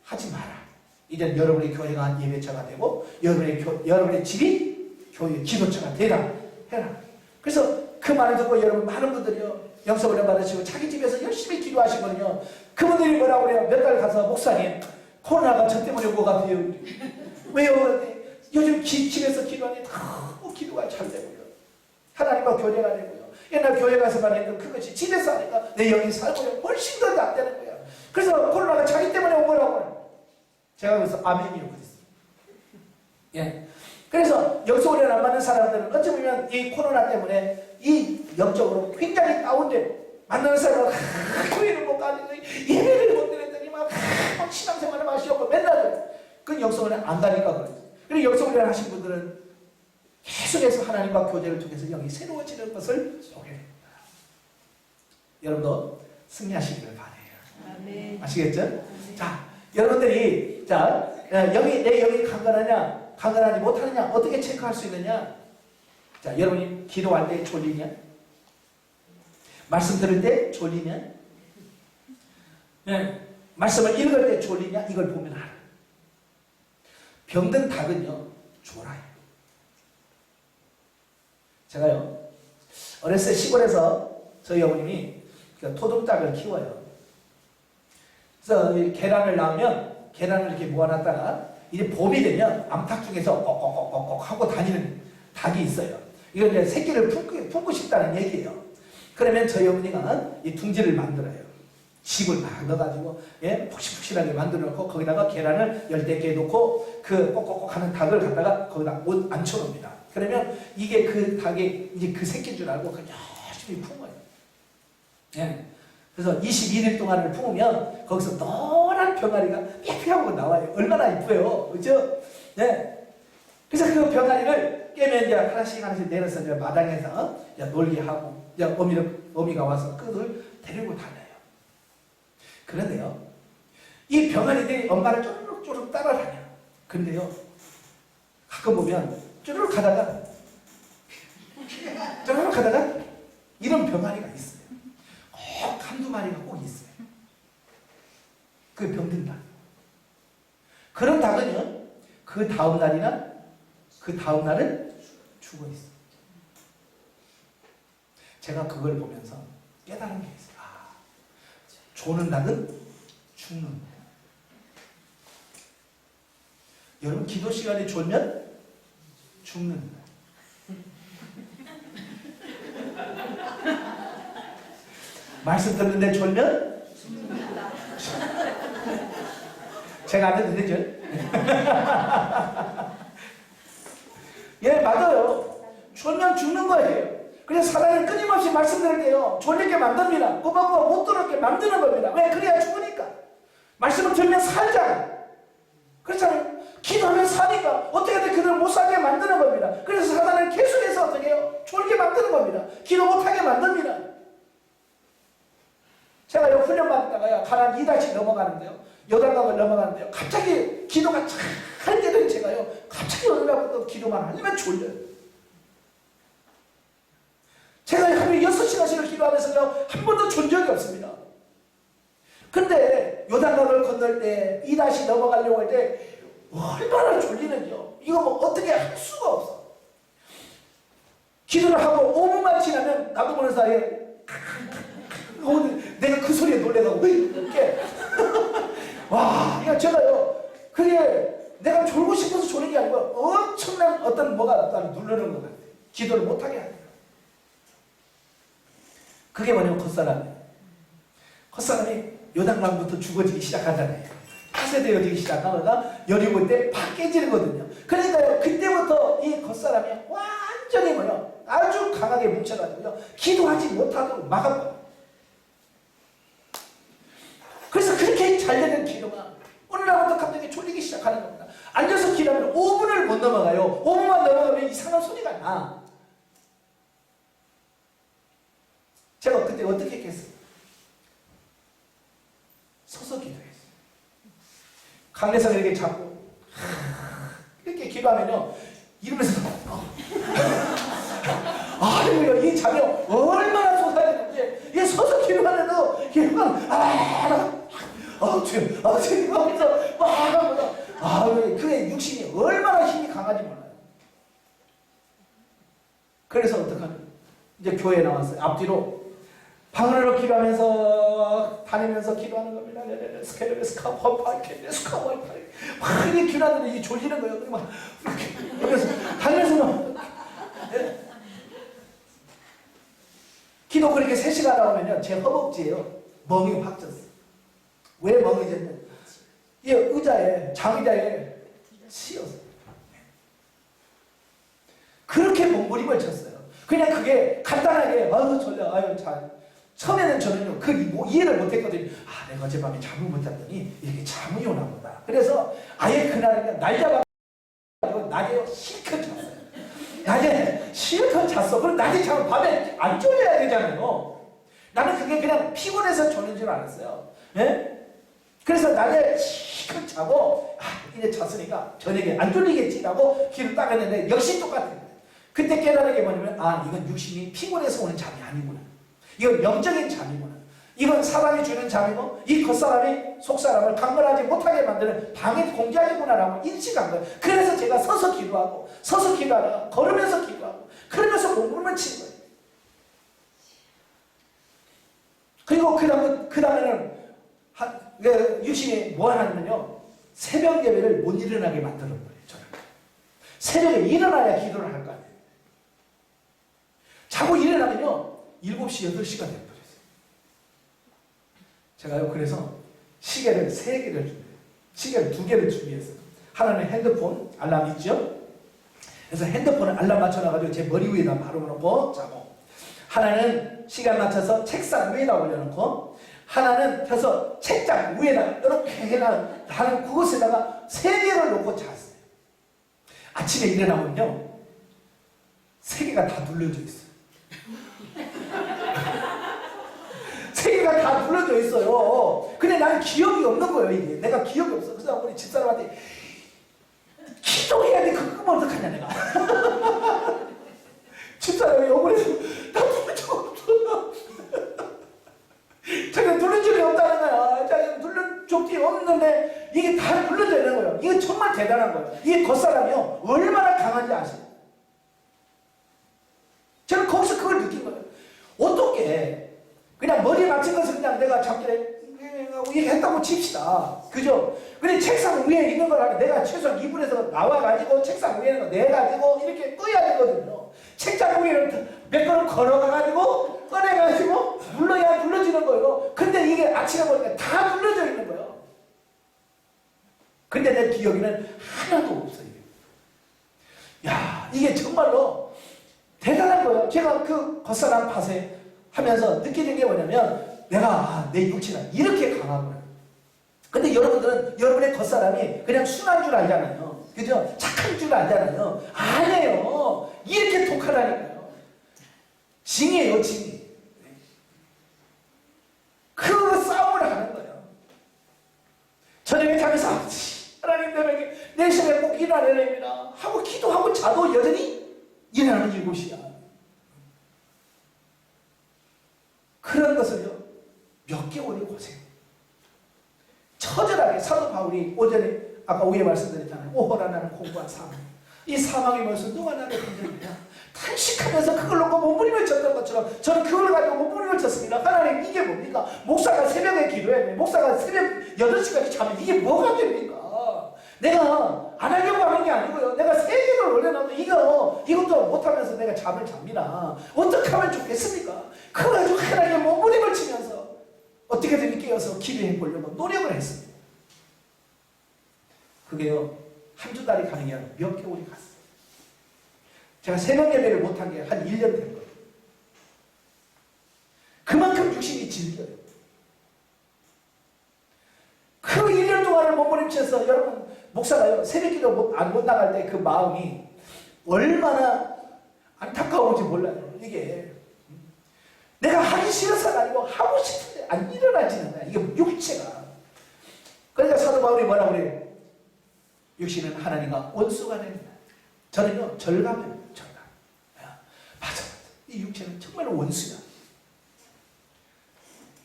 하지 마라. 이제 여러분의 교회가 예배처가 되고 여러분의 집이 교회 기도처가 되라 해라. 그래서 그 말을 듣고 여러분 많은 분들이요 영성을 받으시고 자기 집에서 열심히 기도하시거든요. 그분들이 뭐라고 그래요? 몇 달 가서 목사님 코로나가 저 때문에 온 것 같아요. 왜요? 요즘 집에서 기도하니 너무 기도가 잘 되고요. 하나님과 교제가 되고요. 옛날 교회 가서만 했던 그것이 집에서 하니까 내 영이 살고요. 훨씬 더 낫다는 거예요. 그래서 코로나가 자기 때문에 온 거라고요. 제가 그래서 아멘이요 그랬어요. 예. 그래서 영성을 안 받는 사람들은 어찌 보면 이 코로나 때문에 이 영적으로 굉장히 다운되고 만나는 사람은 교회를 못 가고 예배를 못 드렸더니 막 신앙생활을 맛이 없고 맨날 그 영성을 안 가니까 그래요. 그리고 영성을 하신 분들은 계속해서 하나님과 교제를 통해서 영이 새로워지는 것을 보게 됩니다. 여러분도 승리하시기를 바라요. 아멘. 아시겠죠? 아멘. 자, 여러분들이 내 영이 강건하지 못하느냐 어떻게 체크할 수 있느냐? 자, 여러분이 기도할 때 졸리냐? 말씀 들을 때 졸리냐? 네. 말씀을 읽을 때 졸리냐? 이걸 보면 알아. 병든 닭은요 졸아요. 제가요 어렸을 때 시골에서 저희 어머님이 토종닭을 키워요. 그래서 계란을 낳으면 계란을 이렇게 모아놨다가 이제 봄이 되면 암탉 중에서 꼭꼭꼭꼭 하고 다니는 닭이 있어요. 이건 이제 새끼를 품고 싶다는 얘기예요. 그러면 저희 어머니가 이 둥지를 만들어요. 집을 막 넣어가지고 푹신푹신하게 만들어 놓고 거기다가 계란을 10개 놓고 그 꼭꼭꼭 하는 닭을 갖다가 거기다 옷 앉혀놓습니다. 그러면 이게 그 닭이 이제 그 새끼인 줄 알고 열심히 품어요. 예. 그래서 21일 동안을 품으면 거기서 노란 병아리가 삐삐하고 나와요. 얼마나 이뻐요. 그죠? 네. 그래서 그 병아리를 깨면 이제 하나씩 내려서 이제 마당에서 이제 놀게 하고 이제 어미가 와서 그걸 데리고 다녀요. 그런데요, 이 병아리들이 엄마를 쪼르륵 따라다녀요. 근데요, 가끔 보면 쪼르륵 가다가 이런 병아리가 있어요. 꼭 한두 마리가 꼭 있어요. 그 병든 닭. 그런 닭은요, 그 다음 날이나 그 다음 날은 죽어 있어요. 제가 그걸 보면서 깨달은 게 있어요. 조는 닭은 죽는 거예요. 여러분 기도 시간에 졸면 죽는 거예요. 말씀 듣는데 졸면 죽는다. 제가 안 해도 되죠? 예, 맞아요. 졸면 죽는 거예요. 그래서 사단은 끊임없이 말씀 들을 때요 졸리게 만듭니다. 꼬박꼬박 못 들었게 만드는 겁니다. 왜? 그래야 죽으니까. 말씀을 들으면 살잖아요. 그렇잖아요. 기도하면 사니까 어떻게든 그들을 못 살게 만드는 겁니다. 그래서 사단은 계속해서 어떻게 해요? 졸게 만드는 겁니다. 기도 못하게 만듭니다. 제가 훈련 받다가요 가난 2달씩 넘어가는데요 요단강을 넘어가는데요 갑자기 기도가 잘 때는 제가요 갑자기 어느날부터 기도만 하려면 졸려요. 제가 하루에 6시간씩을 기도하면서요 한 번도 졸 적이 없습니다. 근데 요단강을 건널 때 2달씩 넘어가려고 할 때 얼마나 졸리는지요. 이거 뭐 어떻게 할 수가 없어. 기도를 하고 5분만 지나면 나도 모르는 사이에 내가 그 소리에 놀래서 왜 이렇게 와, 이거 제가요 그게 내가 졸고 싶어서 졸는 게 아니고 엄청난 어떤 뭐가 누르는 것 같아요. 기도를 못하게 하는 거예요. 그게 뭐냐면 겉사람이에요. 겉사람이 요단강부터 죽어지기 시작하잖아요. 파쇄되어지기 시작하다가 여리고 때 팍 깨지거든요. 그러니까요 그때부터 이 겉사람이 완전히 뭐요 아주 강하게 뭉쳐가지고요 기도하지 못하도록 막아버려요. 그래서 그렇게 잘 되는 기도가 어느 날부터 갑자기 졸리기 시작하는 겁니다. 앉아서 기도하면 5분을 못 넘어가요. 5분만 넘어가면 이상한 소리가 나. 제가 그때 어떻게 했겠어요? 서서 기도했어요. 강대상을 이렇게 잡고 이렇게 기도하면요 이러면서 할렐루야. 이 잠이 얼마나 쏟아지는지, 이 서서 기도하는데도 기도가 주여 하면서 막 하면서 그의 육신이 얼마나 힘이 강한지 몰라요. 그래서 어떡하냐, 이제 교회에 나왔어요. 앞뒤로 방언으로 기도하면서 다니면서 기도하는 겁니다. 스케르베스카 허파이케 스카와이파이 막 이렇게 기도하는데 이 졸리는 거예요. 막 그래서 다니면서 기도 그렇게 3시간 나오면요, 제 허벅지에요 멍이 확 졌어요. 왜 멍이 졌냐, 이 의자에 장의자에 씌었어요. 그렇게 몸부림을 쳤어요. 그냥 그게 간단하게 아유 졸려 아유 잘. 처음에는 저는요 그 이해를 못했거든요. 아, 내가 어젯밤에 잠을 못 잤더니 이렇게 잠이 오나 보다. 그래서 아예 그날은 날 잡아가지고 낮에 실컷 잤어요. 낮에 실컷 잤어. 그럼 낮에 자면 밤에 안 졸려야 되잖아요. 나는 그게 그냥 피곤해서 졸린 줄 알았어요. 예? 그래서 낮에 실컷 자고 이제 잤으니까 저녁에 안 졸리겠지라고 귀를 딱 했는데 역시 똑같아요. 그때 깨달은 게 뭐냐면 이건 육신이 피곤해서 오는 잠이 아니구나. 이건 영적인 잠이구나. 이건 사람이 주는 잠이고 이 겉사람이 속사람을 강건하지 못하게 만드는 방해 공작이구나라고 인식한 거예요. 그래서 제가 서서 기도하다가 걸으면서 기도하고 그러면서 몸부림을 치는 거예요. 그리고 그 다음에는 육신이 뭐 하냐면요, 새벽 예배를 못 일어나게 만드는 거예요. 저는 새벽에 일어나야 기도를 할 거 아니에요. 자고 일어나면요 7시, 8시가 돼버렸어요. 제가요 그래서 시계를 3개를 준비해요. 시계를 2개를 준비했어요. 하나는 핸드폰 알람 있죠? 그래서 핸드폰을 알람 맞춰놔가지고 제 머리 위에다 바로 놓고 자고, 하나는 시간 맞춰서 책상 위에다 올려놓고, 하나는 펴서 책장 위에다 이렇게 하는 그곳에다가 3개를 놓고 잤어요. 아침에 일어나면요 3개가 다 눌러져 있어요. 3개가 다 눌러져 있어요. 근데 나는 기억이 없는 거예요. 이게 내가 기억이 없어. 그래서 우리 집사람한테 기도해야 돼. 그거 어떡하냐 내가. 집사람이 욕을 해서 나 누른 적 없어. 자기가 누른 적이 없다는 거야. 자기가 누른 적이 없는데 이게 다 눌러져 있는 거예요. 이게 정말 대단한 거예요. 이게 겉사람이요 얼마나 강한지 아세요? 저는 거기서 그걸 느낀 거예요. 어떻게 그냥 머리에 맞춘 것을 그냥 내가 잡기를 얘기했다고 칩시다. 그죠? 근데 책상 위에 있는 걸 내가 최소한 이불에서 나와가지고 책상 위에 있는 거 내가지고 이렇게 꺼야 되거든요. 책장 위에 몇 걸음 걸어가가지고 꺼내가지고 눌러야 눌러지는 거예요. 근데 이게 아침에 보니까 다 눌러져 있는 거예요. 근데 내 기억에는 하나도 없어요. 야, 이게 정말로 대단한 거예요. 제가 그 겉사람 팟에 하면서 느끼는 게 뭐냐면 내가 내 육체는 이렇게 강하구나. 근데 여러분들은 여러분의 겉사람이 그냥 순한 줄 알잖아요. 그죠? 착한 줄 알잖아요. 아니에요. 이렇게 독하다니까요. 징이에요, 징이. 그 싸움을 하는 거예요. 저녁에 잠에서 하나님 때문에 내 시간에 꼭 일어나야 됩니다 하고 기도하고 자도 여전히 일어나는 이곳이야. 그런 것을요 몇 개월이 고생. 처절하게 사도 바울이 오전에 아까 위에 말씀드렸잖아요. 오호라 나는 공부한 사망. 이 사망이 뭐여서 누가 나를 건드리냐. 탄식하면서 그걸 놓고 몸부림을 쳤던 것처럼 저는 그걸 가지고 몸부림을 쳤습니다. 하나님 이게 뭡니까? 목사가 새벽에 기도해야 돼. 목사가 새벽 8시까지 자면 이게 뭐가 됩니까? 내가 안 하려고 하는 게 아니고요. 내가 3개를 올려놓으면 이것도 못하면서 내가 잠을 잡니다. 어떻게 하면 좋겠습니까? 그래가지고 하나님 몸부림을 치면서 어떻게든 깨어서 기도해 보려고 노력을 했습니다. 그게요, 한두 달이 가는 게 아니라 몇 개월이 갔어요. 제가 새벽 예배를 못한 게 한 1년 된 거예요. 그만큼 육신이 질겨요. 그 1년 동안을 몸부림쳐서 여러분, 목사가요, 새벽 기도 못 나갈 때 그 마음이 얼마나 안타까운지 몰라요. 이게 내가 하기 싫어서가 아니고 하고 싶은데 안 일어나지는 거야. 이게 육체가. 그러니까 사도 바울이 뭐라고 그래요? 육신은 하나님과 원수가 됩니다. 저는요 절감해요. 절감. 맞아. 이 육체는 정말 원수야.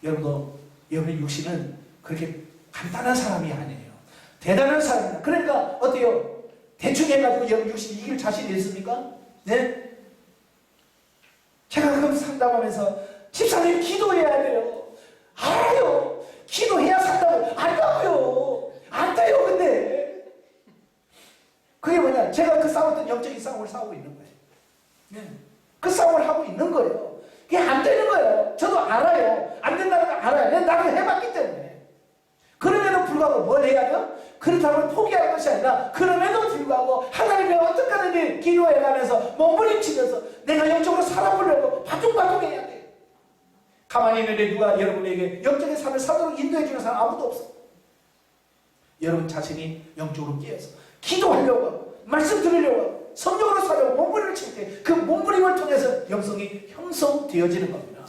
여러분도 여러분의 육신은 그렇게 간단한 사람이 아니에요. 대단한 사람이야. 그러니까 어때요? 대충 해가지고 여러분 육신이 이길 자신이 있습니까? 네? 제가 가끔 상담하면서 집사님 기도해야 돼요. 알아요. 기도해야 산다고. 안다고요. 안 돼요. 근데 그게 뭐냐? 제가 그 싸웠던 영적인 싸움을 싸우고 있는 거예요. 네. 그 싸움을 하고 있는 거예요. 그게 안 되는 거예요. 저도 알아요. 안 된다는 거 알아요. 나도 해봤기 때문에. 그럼에도 불구하고 뭘 해야 돼요? 그렇다면 포기할 것이 아니라 그럼에도 불구하고 하나님의 어떻게 하는지 기도해가면서 몸부림치면서 내가 영적으로 살아보려고 바둥바둥해야 돼. 가만히 있는데 누가 여러분에게 영적인 삶을 살도록 인도해주는 사람 아무도 없어. 여러분 자신이 영적으로 깨어서 기도하려고 하고 말씀 들으려고 하고 성령으로 살려고 몸부림을 칠 때 그 몸부림을 통해서 영성이 형성되어지는 겁니다.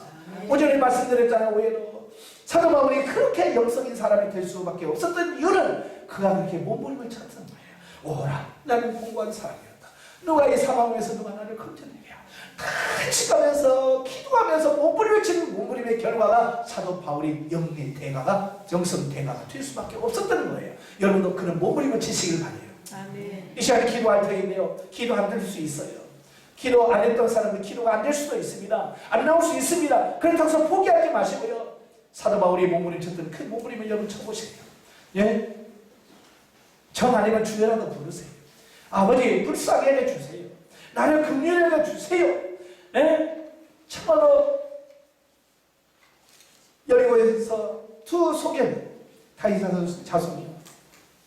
오전에 말씀드렸잖아요. 오해로 사도 바울이 그렇게 영성인 사람이 될 수밖에 없었던 이유는 그가 그렇게 몸부림을 쳤던 거예요. 오라, 나는 공부한 사람이었다. 누가 이 상황에서 누가 나를 건져내랴. 같이 가면서 기도하면서 몸부림을 치는 몸부림의 결과가 사도 바울이 영의 대가가 영성 대가가 될 수밖에 없었던 거예요. 여러분도 그런 몸부림을 치시길 바래요. 아멘. 이 시간에 기도할 때인데요. 기도 안 될 수 있어요. 기도 안 했던 사람은 기도가 안 될 수도 있습니다. 안 나올 수 있습니다. 그렇다고 해서 포기하지 마시고요. 사도 바울이 몸부림 쳤던 큰 몸부림을 여러분 쳐보세요. 예? 정 아니면 주여라도 부르세요. 아버지 불쌍히 해주세요. 나를 긍휼히 해주세요. 예? 참말로 여리고에서 두 소견 다윗의 자손이요.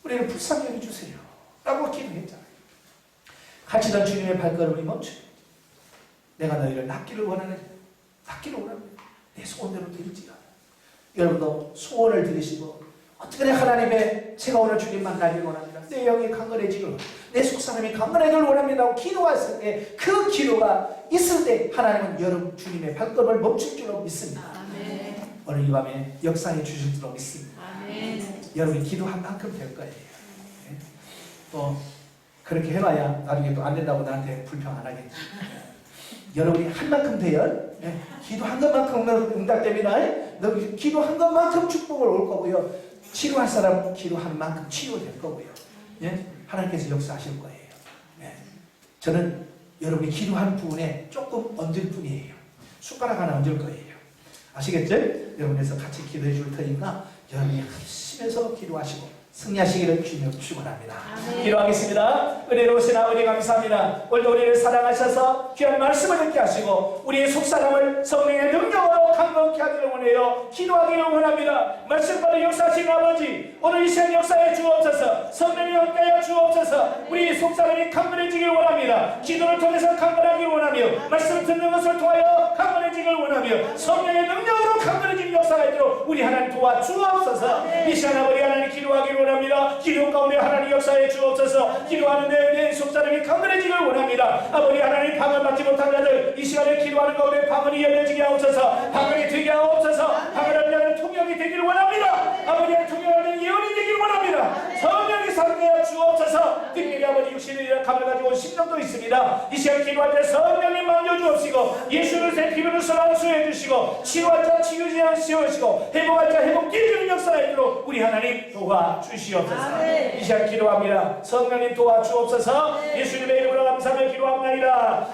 우리를 불쌍히 해주세요. 라고 기도했잖아요. 갇히던 주님의 발걸음이 멈춰요. 내가 너희를 낫기를 원하느냐. 낫기를 원합니다. 내 소원대로 드리지가. 여러분도 소원을 들으시고 어떻게 하나님의 제가 오늘 주님 만나기를 원합니다. 내 영이 강건해지길 원합니다. 내 속사람이 강건해지길 원합니다 하고 기도했을 때 그 기도가 있을 때 하나님은 여러분 주님의 발걸음을 멈출 줄로 믿습니다. 아멘. 오늘 이 밤에 역사해 주실 줄로 믿습니다. 아멘. 여러분이 기도한 만큼 될 거예요. 네? 또 그렇게 해봐야 나중에 또 안 된다고 나한테 불평 안 하겠지. 여러분이 한 만큼 돼요. 네. 기도한 것만큼 응답됩니다. 너 기도한 것만큼 축복을 올 거고요. 치료할 사람은 기도한 만큼 치료될 거고요. 예? 하나님께서 역사하실 거예요. 네. 저는 여러분이 기도한 부분에 조금 얹을 뿐이에요. 숟가락 하나 얹을 거예요. 아시겠죠? 여러분께서 같이 기도해 줄 테니까 여러분이 힘내서 기도하시고 승리하시기를 주님 축원합니다. 기도하겠습니다. 은혜로우신 아버지 감사합니다. 오늘도 우리를 사랑하셔서 귀한 말씀을 듣게 하시고 우리의 속사람을 성령의 능력으로 강건케 하기를 원해요. 기도하기를 원합니다. 말씀받은 역사하신 아버지 오늘 이 시간 역사에 주옵소서. 성령이 함께하여 주옵소서. 우리 속사람이 강건해지길 원합니다. 기도를 통해서 강건하기를 원하며 말씀을 듣는 것을 통하여 강건해지길 원하며 성령의 능력으로 강건해지는 역사가 있도록 우리 하나님 도와주옵소서. 이 시간 아버지 하나님 기도하기를 원합니다. 기도 가운데 하나님 역사에 주옵소서. 기도하는데 내 속사람이 강건해지길 원합니다. 아버지 하나님 방언 받지 못한 자들 이 시간에 기도하는 가운데 방언이 열려지게 하옵소서. 방언이 되게 하옵소서. 방언을 위하는 통역이 되기를 원합니다. 아버지의 통역하는 예언이 되기를 원합니다. 성령이 살게 주옵소서. 특별히 아버지 육신의 감을 가지고 심령도 있습니다. 이 시간 기도할 때 성령님 만져주옵시고 예수 그리스도의 피부를 선수해 주시고 치유할 자 치유지한 씌우시고 회복할 자 회복해 주는 역사가 있도록 우리 하나님 도와주시옵소서. 이 시간 기도합니다. 성령님 도와주옵소서. 예수님의 이름으로 감사하며 기도합니다.